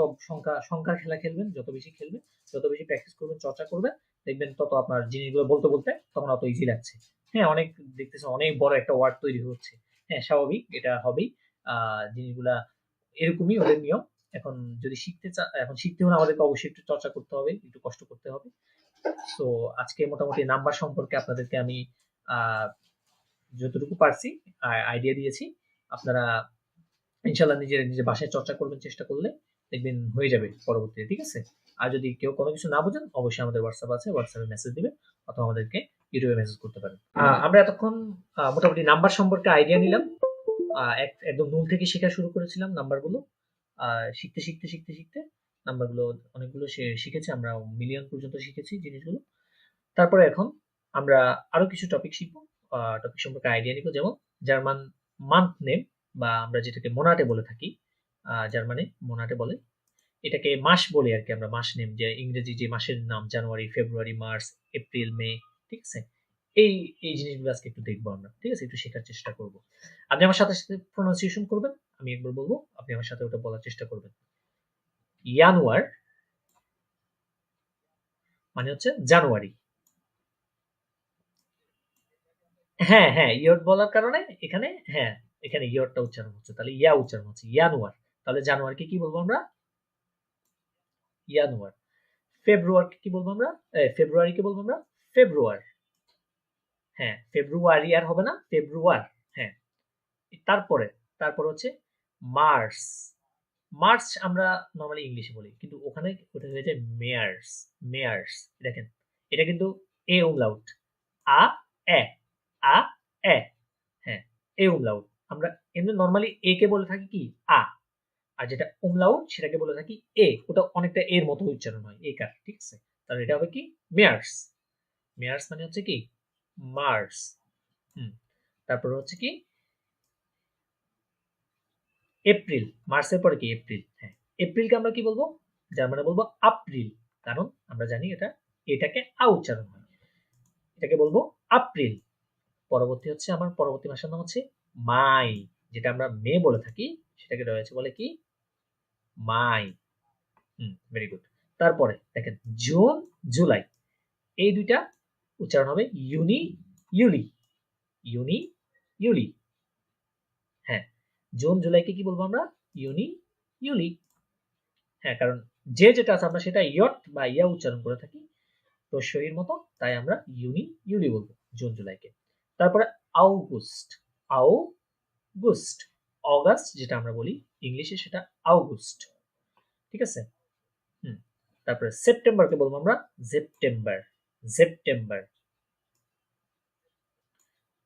সংখ্যার খেলা খেলবেন, যত বেশি খেলবেন, যত বেশি প্র্যাকটিস করবেন, চর্চা করবেন, দেখবেন তত আপনার জিনিসগুলো বলতে বলতে তখন অত ইজি লাগছে। হ্যাঁ, অনেক দেখতেছেন অনেক বড় একটা ওয়ার্ড তৈরি হচ্ছে। হ্যাঁ, স্বাভাবিক, এটা হবেই। জিনিসগুলা এরকমই ওদের নিয়ম। এখন যদি এখন শিখতে হলে আমাদেরকে অবশ্যই একটু চর্চা করতে হবে, একটু কষ্ট করতে হবে। তো আজকে মোটামুটি নাম্বার সম্পর্কে আপনাদেরকে আমি যতটুকু পারছি আইডিয়া দিয়েছি। আপনারা ইনশাল্লাহ নিজের বাসায় চর্চা করবেন, চেষ্টা করলে দেখবেন হয়ে যাবে পরবর্তীতে, ঠিক আছে? আর যদি কেউ কোনো কিছু না বোঝেন, অবশ্যই আমাদের হোয়াটসঅ্যাপ আছে, হোয়াটসঅ্যাপে মেসেজ দিবেন অথবা আমাদেরকে ইউটিউবে মেসেজ করতে পারেন। আমরা এতক্ষণ মোটামুটি নাম্বার সম্পর্কে আইডিয়া নিলাম। একদম নুন থেকে শেখা শুরু করেছিলাম নাম্বারগুলো। শিখতে শিখতে শিখতে শিখতে নাম্বারগুলো অনেকগুলো শিখেছি আমরা, মিলিয়ন পর্যন্ত শিখেছি জিনিসগুলো। তারপরে এখন আমরা আরো কিছু টপিক শিখবো, টপিক সম্পর্কে আইডিয়া নিব, যেমন জার্মান মান্থ নেম, বা আমরা যেটাকে মোনাটে বলে থাকি, জার্মানে মোনাটে বলে, এটাকে মাস বলি আর কি আমরা, মাস নেম, যে ইংরেজি যে মাসের নাম, জানুয়ারি, ফেব্রুয়ারি, মার্চ, এপ্রিল, মে, ঠিক আছে? এই এই জিনিসগুলো আজকে একটু দেখবো আমরা, ঠিক আছে? একটু শেখার চেষ্টা করব। আপনি আমার সাথে সাথে প্রোনাউন্সিয়েশন করবেন, আমি একবার বলবো, আপনি আমার সাথে ওটা বলার চেষ্টা করবেন। ইয়ানুয়ার মানে হচ্ছে জানুয়ারি। হ্যাঁ হ্যাঁ, ইয়ট বলার কারণে এখানে, হ্যাঁ এখানে ইয়টটা উচ্চারণ হচ্ছে, তাহলে ইয়া উচ্চারণ হচ্ছে, ইয়ানুয়ার। তাহলে জানুয়ারিকে কি বলবো আমরা? ইয়ানুয়ার। ফেব্রুয়ারিকে কি বলবো আমরা? ফেব্রুয়ারিকে বলবো আমরা ফেব্রুয়ার। হ্যাঁ, ফেব্রুয়ারি আর হবে না, ফেব্রুয়ার। হ্যাঁ, তারপরে তারপর হচ্ছে মার্চ। মার্চ আমরা নর্মালি ইংলিশে বলি, কিন্তু ওখানে ওটা হয়ে যায় মেয়ার্স। মেয়ার্স, দেখেন এটা কিন্তু এ umlaut, আ এ, আ এ। হ্যাঁ, এ umlaut। আমরা এমনি নর্মালি এ কে বলে থাকি কি আ, আর যেটা umlaut সেটাকে বলে থাকি এ। ওটা অনেকটা এর মতো উচ্চারণ হয়, এ কার, ঠিক আছে? তাহলে এটা হবে কি মেয়ার্স। মেয়ার্স মানে হচ্ছে কি মার্চ। হুম, তারপর হচ্ছে কি এপ্রিল। মার্চের পরে কি এপ্রিল। হ্যাঁ, এপ্রিলকে আমরা কি বলবো? জার্মানে বলবো আপ্রিল, কারণ আমরা জানি এটাকে আ উচ্চারণ হয়। এটাকে বলবো আপ্রিল। পরবর্তী হচ্ছে আমার পরবর্তী মাসের নাম হচ্ছে মাই, যেটা আমরা মে বলে থাকি, সেটাকে রয়েছে বলে কি মাই। Very good. তারপরে দেখেন জুন, জুলাই, এই দুইটা উচ্চারণ হবে ইউনি, ইউলি। ইউনি, ইউলি। হ্যাঁ, জুন জুলাইকে কি বলবো আমরা? ইউনি, ইউলি। হ্যাঁ, কারণ যে যেটা আছে আমরা সেটা ইয়ট বা ইয়া উচ্চারণ করে থাকি রস্বইর মতো, তাই আমরা ইউনি, ইউলি বলবো জুন জুলাইকে। তারপরে আউগুস্ট। আউগুস্ট, অগাস্ট যেটা আমরা বলি ইংলিশে সেটা আউগুস্ট, ঠিক আছে? তারপরে সেপ্টেম্বরকে বলবো আমরা সেপ্টেম্বর। সেপ্টেম্বর,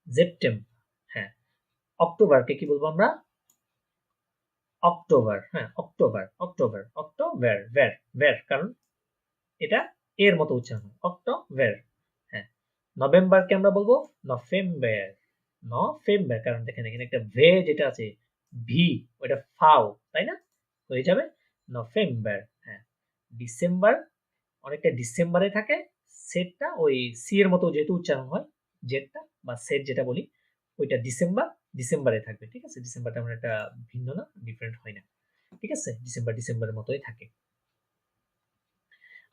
সেপ্টেম। হ্যাঁ, অক্টোবরকে কি বলবো আমরা? অক্টোবর। হ্যাঁ, অক্টোবর, অক্টোবর, অক্টোবর, ভের, ভের, কারণ এটা এর মতো উচ্চারণ হয়, অক্টোবর। হ্যাঁ, নভেম্বরকে আমরা বলবো নভেম্বর। নভেম্বর, কারণ দেখেন এখানে একটা ভে যেটা আছে ভি, ওটা ফাও, তাই না? হয়ে যাবে নভেম্বর। হ্যাঁ, ডিসেম্বর অনেকটা ডিসেম্বরে থাকে, সেটটা ওই সি এর মতো যেহেতু উচ্চারণ হয়, জেটটা বা সেট যেটা বলি, ওইটা ডিসেম্বর, ডিসেম্বরে থাকবে, ঠিক আছে? ডিসেম্বরটা আমরা একটা ভিন্ন না, ডিফারেন্ট হয় না, ঠিক আছে? ডিসেম্বর ডিসেম্বরের মতোই থাকে।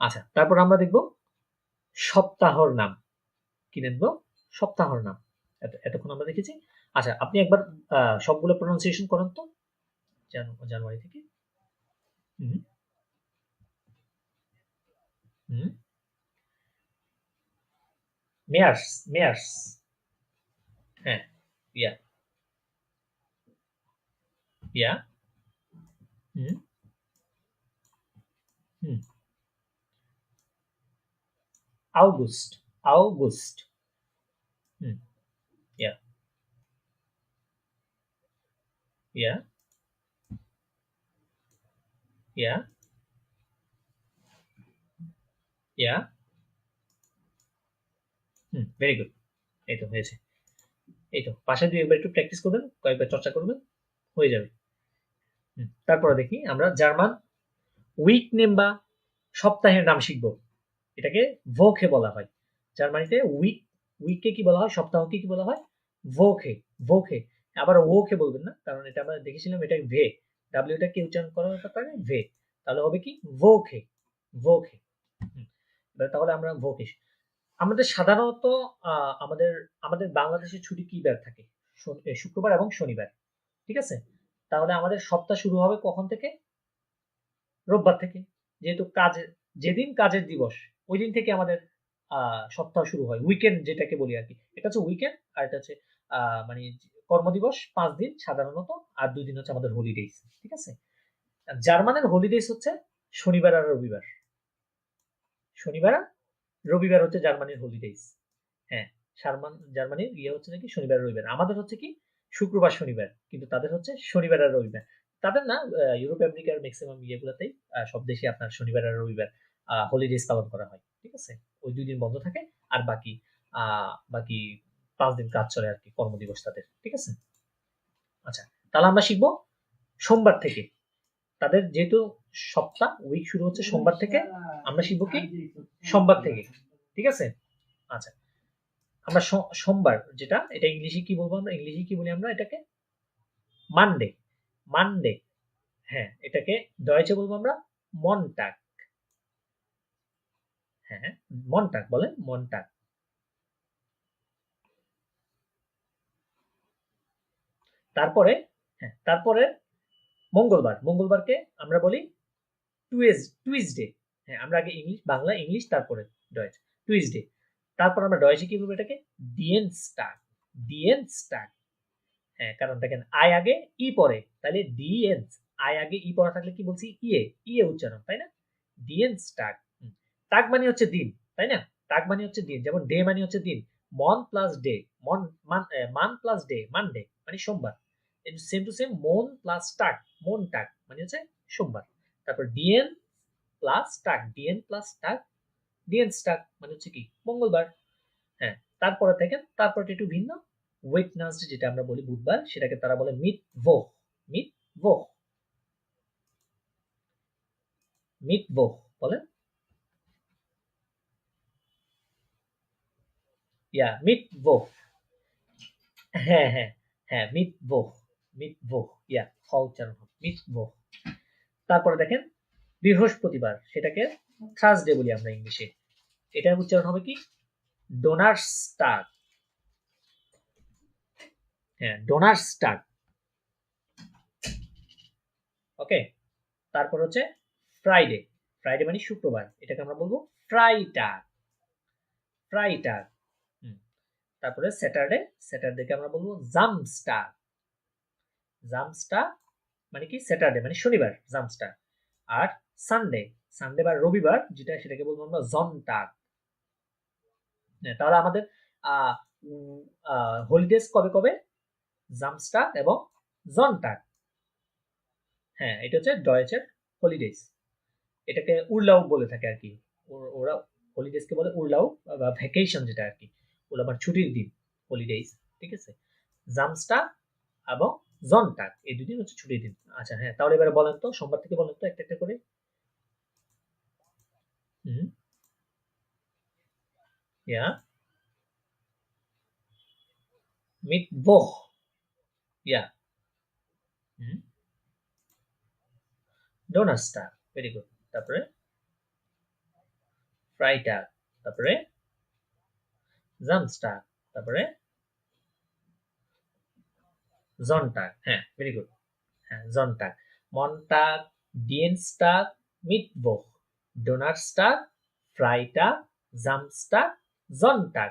আচ্ছা, তারপর আমরা দেখব সপ্তাহর নাম। কি দেখবো? সপ্তাহর নাম। এতক্ষণ আমরা দেখেছি। আচ্ছা, আপনি একবার সবগুলো প্রনাউন্সিয়েশন করেন তো জানুয়ারি থেকে। হুম, হুম। মেয়ার্স, মেয়ার্স। হ্যাঁ, ইয়া, ইয়া। হুম, হুম। আউগুস্ট, আউগুস্ট। হুম, ইয়া, ইয়া, ইয়া, ইয়া। Very good. এই তো হয়েছে। এই তো বাসায় দুই একবার একটু প্র্যাকটিস করবেন, কয়েকবার চর্চা করবেন, হয়ে যাবে। তারপরে দেখি আমরা জার্মান উইক নেম বা সপ্তাহের নাম শিখবো। এটাকে ভোকে বলা হয়। জার্মানিতে উইক, উইককে কি বলা হয়, সপ্তাহকে কি বলা হয়? ভোকে, ভোকে। আবার ওকে বলবেন না, কারণ এটা আমরা দেখেছিলাম এটা ভে, ডাব্লিউটা কি উচ্চারণ করার পারে ভে, তাহলে হবে কি ভোকে, ভোকে। এবার তাহলে আমরা ভোকে। আমাদের সাধারণত আমাদের আমাদের বাংলাদেশে ছুটি কি বার থাকে? শুক্রবার এবং শনিবার, ঠিক আছে? তাহলে আমাদের সপ্তাহ শুরু হবে কখন থেকে? রোববার থেকে। যেহেতু কাজের, যেদিন কাজের দিবস ওই দিন থেকে আমাদের সপ্তাহ শুরু হয়, উইকেন্ড যেটাকে বলি আর কি। এটা হচ্ছে উইকেন্ড, আর এটা হচ্ছে মানে কর্মদিবস 5 দিন সাধারণত, আর 2 দিন হচ্ছে আমাদের হলিডেজ, ঠিক আছে? আর জার্মানের হলিডেজ হচ্ছে শনিবার আর রবিবার। শনিবার আর রবিবার হচ্ছে জার্মানির হলিডেজ। হ্যাঁ, জার্মানির ইয়ে হচ্ছে নাকি শনিবার রবিবার। আমাদের হচ্ছে কি শুক্রবার শনিবার, কিন্তু তাদের হচ্ছে শনিবার আর রবিবার। তাদের না, ইউরোপ আমেরিকার ম্যাক্সিমাম ইয়েগুলোতেই সব দেশে আপনার শনিবার আর রবিবার হলিডেজ পালন করা হয়, ঠিক আছে? ওই 2 দিন বন্ধ থাকে, আর বাকি 5 দিন কাজ চলে আর কি, কর্মদিবস তাদের, ঠিক আছে? আচ্ছা, তাহলে আমরা শিখবো সোমবার থেকে। তাদের যেহেতু সপ্তাহ উইক শুরু হচ্ছে সোমবার থেকে, আমরা শিখবো কি সোমবার থেকে, ঠিক আছে? আচ্ছা, আমরা সোমবার যেটা, এটা ইংলিশে কি বলবো আমরা? ইংলিশে কি বলি আমরা এটাকে? মানডে। মানডে, হ্যাঁ, এটাকে ডয়েচে বলবো আমরা মনটাগ। হ্যাঁ, মনটাগ বলেন, মনটাগ। তারপরে, হ্যাঁ, তারপরে মঙ্গলবার, মঙ্গলবারকে আমরা বলি টুইজডে। হ্যাঁ, আমরা আগে ইংলিশ, বাংলা, ইংলিশ, তারপরে ডয়েচ, টুইজডে। তারপর আমরা ডয়েচে কি বলবো এটাকে? ডিয়েনস্টাগ। ডিয়েনস্টাগ। হ্যাঁ, কারণ দেখেন আই আগে ই পরে, তাহলে ডিএনস, আই আগে ই পড়া থাকলে কি বলছি? ইয়ে, ইয়ে উচ্চারণ, তাই না? ডিয়েনস্টাগ। টাগ মানে হচ্ছে দিন, তাই না? টাগ মানে হচ্ছে দিন, যেমন ডে মানে হচ্ছে দিন। মন প্লাস ডে, মান প্লাস ডে, মানডে মানে সোমবার। সেম টু সেম মন প্লাস টাগ, মন টাগ মানে হচ্ছে সোমবার। তারপর ডিএন প্লাস টাগ, ডিএন প্লাস টাগ, ডিএন স্টাগ মানে হচ্ছে কি? মঙ্গলবার। হ্যাঁ, তারপরে দেখেন তারপরটা একটু ভিন্ন। ওয়েডনেসডে যেটা আমরা বলি বুধবার, সেটাকে তারা বলে মিটভোহ। মিটভোহ, মিটভোহ বলেন। ইয়া, মিটভোহ। হ্যাঁ, হ্যাঁ, হ্যাঁ, মিটভোহ, মিটভোহ, ইয়া, খ উচ্চারণ হবে মিটভোহ। তারপরে দেখেন বৃহস্পতিবার, সেটাকে থার্সডে বলি আমরা ইংলিশে। এটার উচ্চারণ হবে কি? ডোনার্সটাগ। হ্যাঁ, ডোনার্সটাগ। ওকে। তারপর হচ্ছে ফ্রাইডে। ফ্রাইডে মানে শুক্রবার, এটাকে আমরা বলবো ফ্রাইটাগ। ফ্রাইটাগ। তারপরে স্যাটারডে, স্যাটারডেকে আমরা বলবো জামস্টাগ। জামস্টাগ মানে কি? স্যাটারডে মানে শনিবার, জামস্টাগ। আর সানডে, সানডে বা রবিবার যেটা, সেটাকে বলবো আমরা জনটাগ। তাহলে আমাদের হলিডেজ কবে কবে? জামস্টাগ এবং জনটাগ। হ্যাঁ, এটা হচ্ছে ডয়েচের হলিডেজ। এটাকে উরলাউ বলে থাকে আর কি। ওরা হলিডেজকে বলে উরলাউ বা ভ্যাকেশন, যেটা আর কি ওগুলো আমার ছুটির দিন, হলিডেজ। ঠিক আছে, জামস্টাগ এবং জনটাগ এই দুদিন হচ্ছে ছুটির দিন। আচ্ছা, হ্যাঁ, তাহলে এবারে বলেন তো, সোমবার থেকে বলেন তো একটা একটা করে। হুম, ইয়া, মিটভোহ, ইয়া, হুম, ডোনাস্টাগ, ভেরি গুড। তারপরে ফ্রাইটাগ, তারপরে জামস্টাগ, তারপরে জনটাগ। হ্যাঁ, ভেরি গুড। হ্যাঁ, জনটাগ, মনটাগ, ডিয়েনস্টাগ, মিটভোহ, ডোনার্সটাগ, ফ্রাইটাগ, জামস্টাগ, জনটাগ।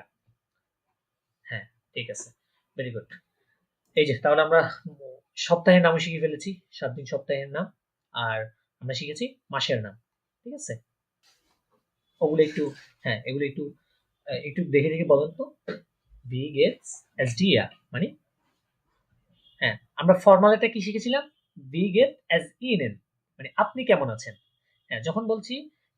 হ্যাঁ, ঠিক আছে, ভেরি গুড। এই যে তাহলে আমরা সপ্তাহের নামও শিখে ফেলেছি, 7 দিন সপ্তাহের নাম। আর আমরা শিখেছি মাসের নাম। ঠিক আছে, ওগুলো একটু, হ্যাঁ, এগুলো একটু একটু দেখে দেখে বলেন তো। ভি গেটস এস ডিয়া মানে, হ্যাঁ, আমরা ফর্মালিটা কি শিখেছিলাম? ভি গেট এস ইনেন মানে আপনি কেমন আছেন। হ্যাঁ, যখন বলছি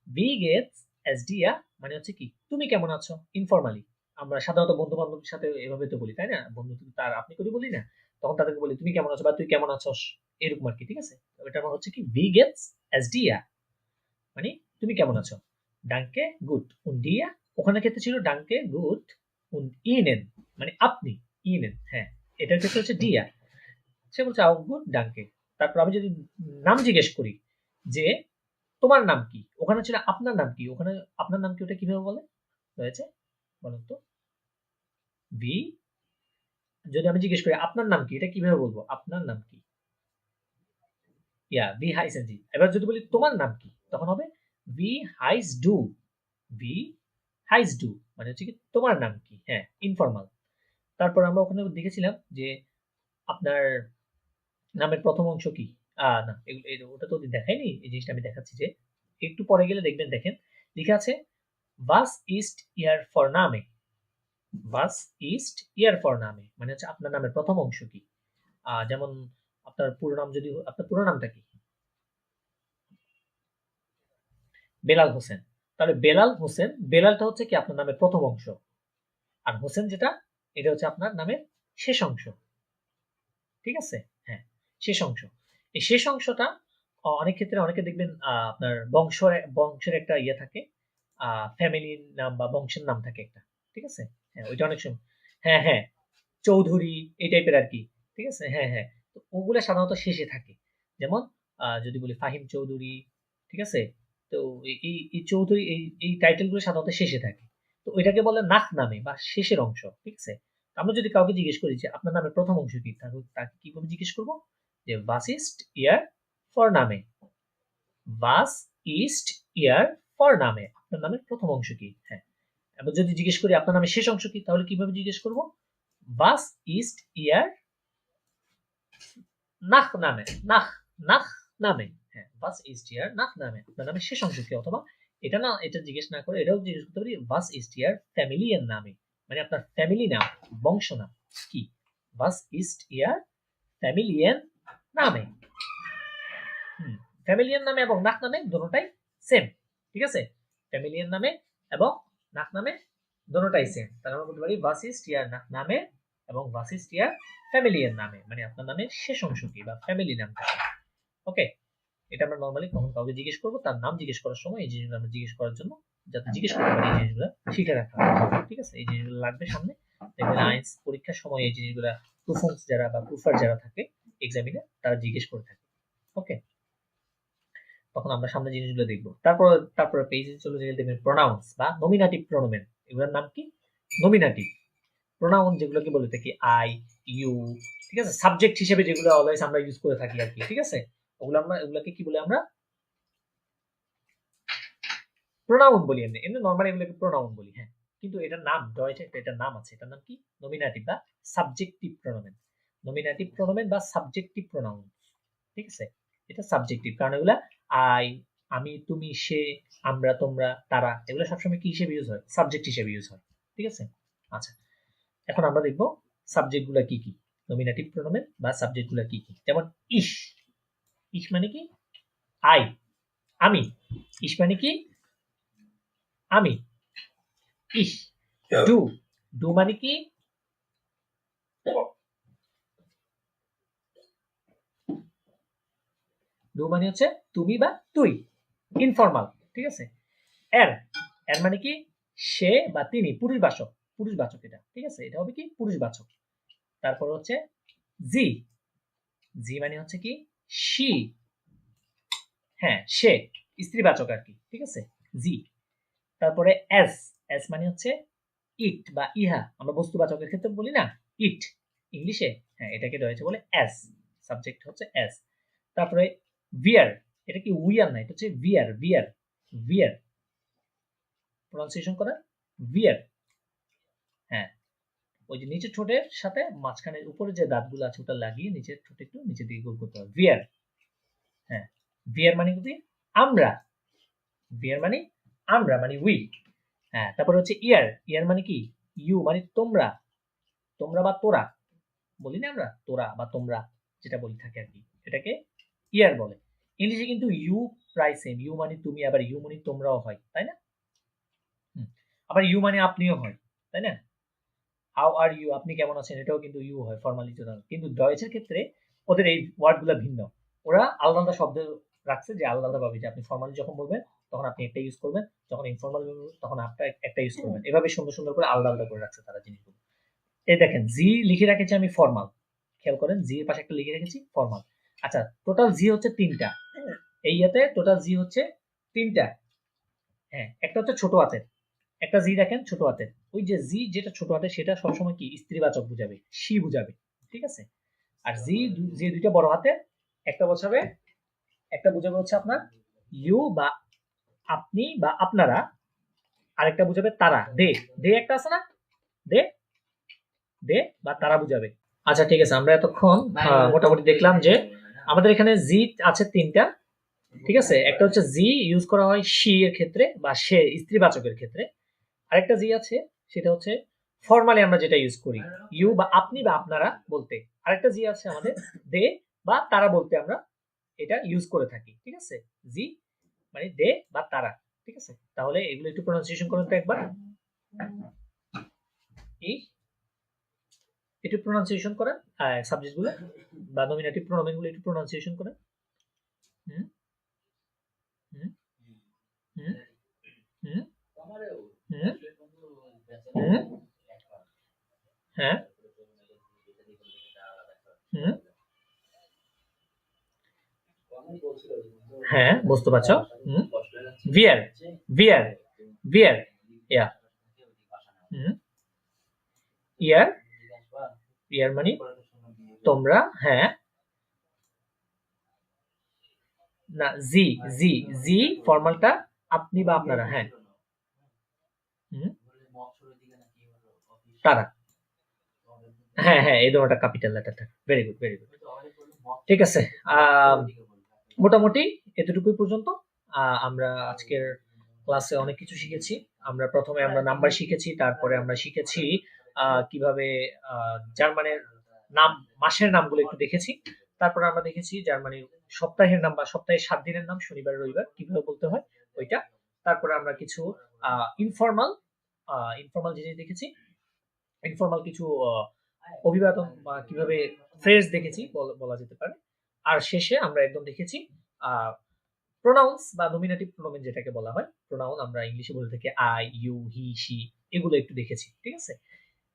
ভি গেটস এস ডিয়া মানে হচ্ছে কি? তুমি কেমন আছো। ইনফর্মালি আমরা সাধারণত বন্ধু বান্ধবের সাথে এভাবে তো বলি, তাই না? বন্ধু তার আপনি করে বলি না, তখন তাদেরকে বলি তুমি কেমন আছো বা তুই কেমন আছোস, এরকম আর কি। ঠিক আছে, ওটা আমার হচ্ছে কি? ভি গেটস এস ডিয়া মানে তুমি কেমন আছো। ডাঙ্কে গুড উন ডিয়া, ওখানে ক্ষেত্রে ছিল ডাঙ্কে গুড উন ইনেন মানে আপনি, ইনেন। হ্যাঁ, এটার ক্ষেত্রে হচ্ছে ডিয়া। সে বলছে আউ গুড ডাঙ্কে। তারপর আমি যদি নাম জিজ্ঞেস করি যে তোমার নাম কি, ওখানে ছিল আপনার নাম কি, ওখানে আপনার নাম কি, ওটা কিভাবে বলে রয়েছে বলেন তো? ভি, যদি আমি জিজ্ঞেস করি আপনার নাম কি, এটা কিভাবে বলবো? আপনার নাম কি? ইয়া, ভি হাইসেন জি। এবার যদি বলি তোমার নাম কি, তখন হবে ভি হাইস ডু। ভি হাইস ডু মানে হচ্ছে কি তোমার নাম কি। হ্যাঁ, ইনফর্মাল। তারপর আমরা ওখানে দেখেছিলাম যে আপনার নামের প্রথম অংশ কি। না, ওটা তো দেখায়নি, এই জিনিসটা আমি দেখাচ্ছি যে একটু পরে গেলে দেখবেন, দেখেন লিখে আছে ভাস ইস্ট ইয়ার ফর নামে। ভাস ইস্ট ইয়ার ফর নামে মানে হচ্ছে আপনার নামের প্রথম অংশ কি। যেমন আপনার পুরো নাম, যদি আপনার পুরো নামটা কি? বেলাল হোসেন। তাহলে বেলাল হোসেন, বেলালটা হচ্ছে কি আপনার নামের প্রথম অংশ, আর হোসেন যেটা, এটা হচ্ছে আপনার নামের শেষ অংশ। ঠিক আছে, হ্যাঁ, শেষ অংশ। এই শেষ অংশটা অনেক ক্ষেত্রে অনেকে দেখবেন আপনার বংশের একটা ইয়ে থাকে, ফ্যামিলির নাম বা বংশের নাম থাকে একটা। ঠিক আছে? হ্যাঁ, ওইটা অনেক সময় হ্যাঁ, হ্যাঁ, চৌধুরী এই টাইপের আরকি। ঠিক আছে? হ্যাঁ, হ্যাঁ। তো ওগুলা সাধারণত শেষে থাকে। যেমন যদি বলি ফাহিম চৌধুরী, ঠিক আছে? তো এই চৌধুরী এই টাইটেল গুলো সাধারণত শেষে থাকে। তো ওইটাকে বলে নাক নামে বা শেষের অংশ। ঠিক আছে? আমরা যদি কাউকে জিজ্ঞেস করি যে আপনার নামের প্রথম অংশ কি? তাকে কিভাবে জিজ্ঞেস করব? যে was ist ihr Vorname? was ist ihr Vorname? আপনার নামের প্রথম অংশ কি? হ্যাঁ। এবার যদি জিজ্ঞেস করি আপনার নামের শেষ অংশ কি? তাহলে কিভাবে জিজ্ঞেস করব? was ist ihr Nachname? Nachname। হ্যাঁ, was ist ihr Nachname? আপনার নামের শেষ অংশ কি? অথবা এটা জিজ্ঞেস না করে এটাও জিজ্ঞেস করতে পারি was ist ihr Familienname? মানে আপনার ফ্যামিলি নাম, বংশ নাম কি? was ist ihr Familienname? ফ্যামিলিয়ান নামে এবং নাক নামে দুটোটাই সেম। ঠিক আছে? ফ্যামিলিয়ান নামে এবং নাক নামে দুটোটাই সেম। তাহলে আমরা বলতে পারি was ist ihr Nachname এবং was ist ihr Familienname? মানে আপনার নামের শেষ অংশ কি বা ফ্যামিলি নামটা কি? ওকে? এটা আমরা নরমালি কখন কাউকে জিজ্ঞেস করব তার নাম জিজ্ঞেস করার সময় এই জিনিসগুলো আমরা জিজ্ঞেস করার জন্য যাতে জিজ্ঞেস করতে পারি এই জিনিসগুলো শিখে রাখা হবে। ঠিক আছে? এই জিনিসগুলো লাগবে সামনে। দেখবেন আইএলটিএস পরীক্ষার সময় এই জিনিসগুলো প্রুফার্স যারা বা প্রুফার যারা থাকে এক্সামিনে তারা জিজ্ঞেস করে থাকে। ওকে? তখন আমরা সামনে জিনিসগুলো দেখব। তারপর পেজে চলে গেলে দেখবেন প্রোনাউন্স বা নমিনেটিভ প্রোনোমেন। এগুলোর নাম কি? নমিনেটিভ প্রোনাউন যেগুলোকে বলে থাকি আই, ইউ, ঠিক আছে? সাবজেক্ট হিসেবে যেগুলো অলওয়েজ আমরা ইউজ করে থাকি আর কি। ঠিক আছে? এগুলোকে কি বলে আমরা? প্রোনাউন বলি এমনি। এমনি নরমালি এগুলোকে প্রোনাউন বলি। হ্যাঁ। কিন্তু এটার নাম ডয়েচে এটার নাম আছে। এটার নাম কি? নমিনেটিভ বা সাবজেক্টিভ প্রোনোমেন। নমিনেটিভ প্রোনোমেন বা সাবজেক্টিভ প্রোনাউন। ঠিক আছে? এটা সাবজেক্টিভ কারণ এগুলা আই, আমি, তুমি, সে, আমরা, তোমরা, তারা এগুলো সবসময় কি হিসেবে ইউজ হয়? সাবজেক্ট হিসেবে ইউজ হয়। ঠিক আছে? আচ্ছা, এখন আমরা দেখব সাবজেক্ট গুলা কি কি, নমিনেটিভ প্রোনোমেন বা সাবজেক্ট গুলা কি কি। যেমন ইস, ইস মানে কি? আই, আমি। ইস মানে কি? আমি। ইস। ডু, ডু মানে কি? ডু মানে হচ্ছে তুমি বা তুই, ইনফর্মাল। ঠিক আছে? এর, এর মানে কি? সে বা তিনি, পুরুষবাচক, পুরুষবাচক এটা। ঠিক আছে? এটা হবে কি? পুরুষবাচক। তারপর হচ্ছে জি, জি মানে হচ্ছে কি? শি, হ্যাঁ সে, স্ত্রীবাচক আর কি। ঠিক আছে? জি। তারপরে এস, এস মানে হচ্ছে ইট বা ইহা, আমরা বস্তুবাচকের ক্ষেত্রে বলি না ইট ইংলিশে, হ্যাঁ এটাকে রয়েছে বলে এস, সাবজেক্ট হচ্ছে এস। তারপরে ভিয়ার, এটা কি উইয়ার না, এটা হচ্ছে ভিয়ার, ভিয়ার, ভিয়ার প্রনাউন্সিয়েশন করা ভিয়ার। হ্যাঁ, ওই যে নিচের ঠোঁটের সাথে মাঝখানে উপরে যে দাঁতগুলো আছে ওটা লাগিয়ে নিচের ঠোঁট একটু নিচের দিকে গোল করতে হবে, ভিয়ার। হ্যাঁ, ভিয়ার মানে কি? আমরা। ভিয়ার মানে আমরা, মানে উই। হ্যাঁ, তারপরে হচ্ছে ইয়ার, ইয়ার মানে কি? ইউ মানে তোমরা, তোমরা বা তোরা বলি না আমরা, তোরা বা তোমরা যেটা বলি থাকে আর কি, এটাকে ইয়ার বলে। ইংলিশে কিন্তু ইউ প্রায় সেম, ইউ মানে তুমি, আবার ইউ মানে তোমরাও হয়, তাই না? আবার ইউ মানে আপনিও হয়, তাই না? হাউ আর ইউ, আপনি কেমন আছেন, এটাও কিন্তু ইউ হয় ফর্মালি। কিন্তু ডয়েচের ক্ষেত্রে ওদের এই ওয়ার্ডগুলো ভিন্ন, ওরা আলাদা আলাদা শব্দ রাখছে যে আলাদা আলাদা ভাবে, যে আপনি ফর্মালি যখন বলবেন তখন আপনি একটা ইউজ করবেন, যখন ইনফর্মাল তখন আপনার একটা ইউজ করবেন, এভাবে সুন্দর সুন্দর করে আলাদা আলাদা করে রাখছে তারা জিনিসগুলো। এই দেখেন জি লিখে রেখেছি আমি ফর্মাল, খেয়াল করেন জি এর পাশে একটা লিখে রেখেছি ফর্মাল। আচ্ছা, টোটাল জি হচ্ছে তিনটা, এই ইয়াতে টোটাল জি হচ্ছে তিনটা। হ্যাঁ, একটা হচ্ছে ছোট হাতের, একটা জি দেখেন ছোট হাতের, ওই যে জি যেটা ছোট হাতের সেটা সবসময় কি স্ত্রীবাচক বুঝাবে, সি বুঝাবে। ঠিক আছে? আর যে দুইটা বড় হাতের, একটা বোঝাবে, একটা বুঝাবে হচ্ছে আপনার ইউ বা আপনি বা আপনারা, আরেকটা বুঝাবে তারা, দে, দে একটা আছে না, দে, দে বা তারা বুঝাবে। আচ্ছা ঠিক আছে, আমরা এতক্ষণ মোটামুটি দেখলাম যে আমাদের এখানে জি আছে তিনটা। ঠিক আছে? একটা হচ্ছে জি ইউজ করা হয় শি এর ক্ষেত্রে বা সে, স্ত্রীবাচকের ক্ষেত্রে। আরেকটা জি আছে সেটা হচ্ছে ফর্মালি আমরা যেটা ইউজ করি ইউ বা আপনি বা আপনারা বলতে। আরেকটা জি আছে আমাদের দে বা তারা বলতে, আমরা এটা ইউজ করে থাকি। ঠিক আছে? জি মানে দে বা তারা। ঠিক আছে? তাহলে এগুলো একটু প্রনাউন্সিয়েশন করুন তো একবার, এই একটু প্রনাউন্সিয়েশন করেন সাবজেক্ট গুলো বা নমিনেটিভ প্রোনোমেন গুলো একটু প্রনাউন্সিয়েশন করেন। হুম হুম হুম হুম হুম হুম, হ্যাঁ, হুম, হ্যাঁ, বুঝতে পারছো। হুম, ভিয়ার, ভিয়ার, ভিয়ার, ইয়া, হুম, ইয়ার, ইয়ার মানে তোমরা, হ্যাঁ, না, জি, জি, জি ফর্মালটা আপনি বা আপনারা, হ্যাঁ, হুম, তারা, হ্যাঁ, হ্যাঁ, এই ধরনের ক্যাপিটাল লেটারটা। Very good, very good. ঠিক আছে। আহ, মোটামুটি এতটুকুই পর্যন্ত। আমরা আজকের ক্লাসে অনেক কিছু শিখেছি। প্রথমে আমরা নাম্বার শিখেছি, তারপরে আমরা শিখেছি কিভাবে জার্মানের নাম, মাসের নামগুলো একটু দেখেছি। তারপরে আমরা দেখেছি জার্মানির সপ্তাহের নাম বা সপ্তাহে ৭ দিনের নাম শনিবার, রবিবার কিভাবে বলতে হয় ওইটা। তারপরে আমরা কিছু ইনফর্মাল ইনফর্মাল জিনিস দেখেছি। ইনফর্মাল কিছু অভিবাদন বা কিভাবে ফ্রেজ দেখেছি বলা যেতে পারে। আর শেষে আমরা একদম দেখেছি প্রোনাউন্স বা নমিনেটিভ প্রোনোমেন যেটাকে বলা হয়। প্রোনাউন আমরা ইংলিশে বলে থাকি আই, ইউ, হি, শি, এগুলো একটু দেখেছি। ঠিক আছে?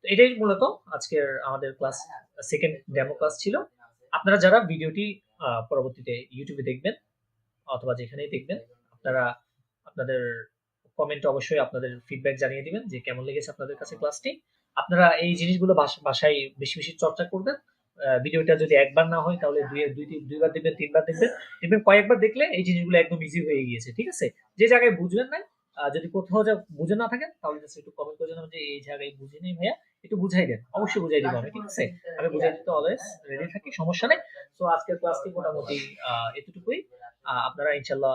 তো এটাই মূলত আজকের আমাদের ক্লাস, সেকেন্ড ডেমো ক্লাস ছিল। আপনারা যারা ভিডিওটি পরবর্তীতে ইউটিউবে দেখবেন অথবা যেখানেই দেখবেন, আপনারা আপনাদের কমেন্টে অবশ্যই আপনাদের ফিডব্যাক জানিয়ে দিবেন যে কেমন লেগেছে আপনাদের কাছে ক্লাসটি। আপনারা এই জিনিসগুলো বাসায় বেশি বেশি চর্চা করবেন। ভিডিওটা যদি একবার না হয় তাহলে দুইবার দেখবেন, তিনবার দেখবেন। দেখবেন কয়েকবার দেখলে এই জিনিসগুলো একদম ইজি হয়ে গিয়েছে। ঠিক আছে? যে জায়গায় বুঝবেন না, যদি কোথাও বুঝে না থাকেন তাহলে জাস্ট একটু কমেন্ট করে জানাবেন যে এই জায়গায় বুঝি নাই ভাইয়া, একটু বুঝাই দেন। অবশ্যই বুঝাই দিব আমি। ঠিক আছে? আমি বুঝাই দিতে অলওয়েজ রেডি থাকি, সমস্যা নেই। তো আজকের ক্লাসটি মোটামুটি এতটুকুই। আপনারা ইনশাল্লাহ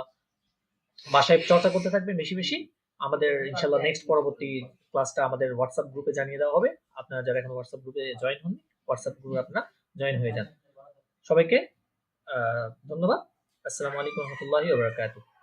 বাসায় চর্চা করতে থাকবেন বেশি বেশি। আমাদের ইনশাল্লাহ নেক্সট পরবর্তী ক্লাসটা আমাদের হোয়াটসঅ্যাপ গ্রুপে জানিয়ে দেওয়া হবে। আপনারা যারা এখন হোয়াটসঅ্যাপ গ্রুপে জয়েন হন, হোয়াটসঅ্যাপ গ্রুপে আপনারা জয়েন হয়ে যান। সবাইকে ধন্যবাদ। আসসালামু আলাইকুম রহমতুল্লাহি ওয়া বারাকাতুহু।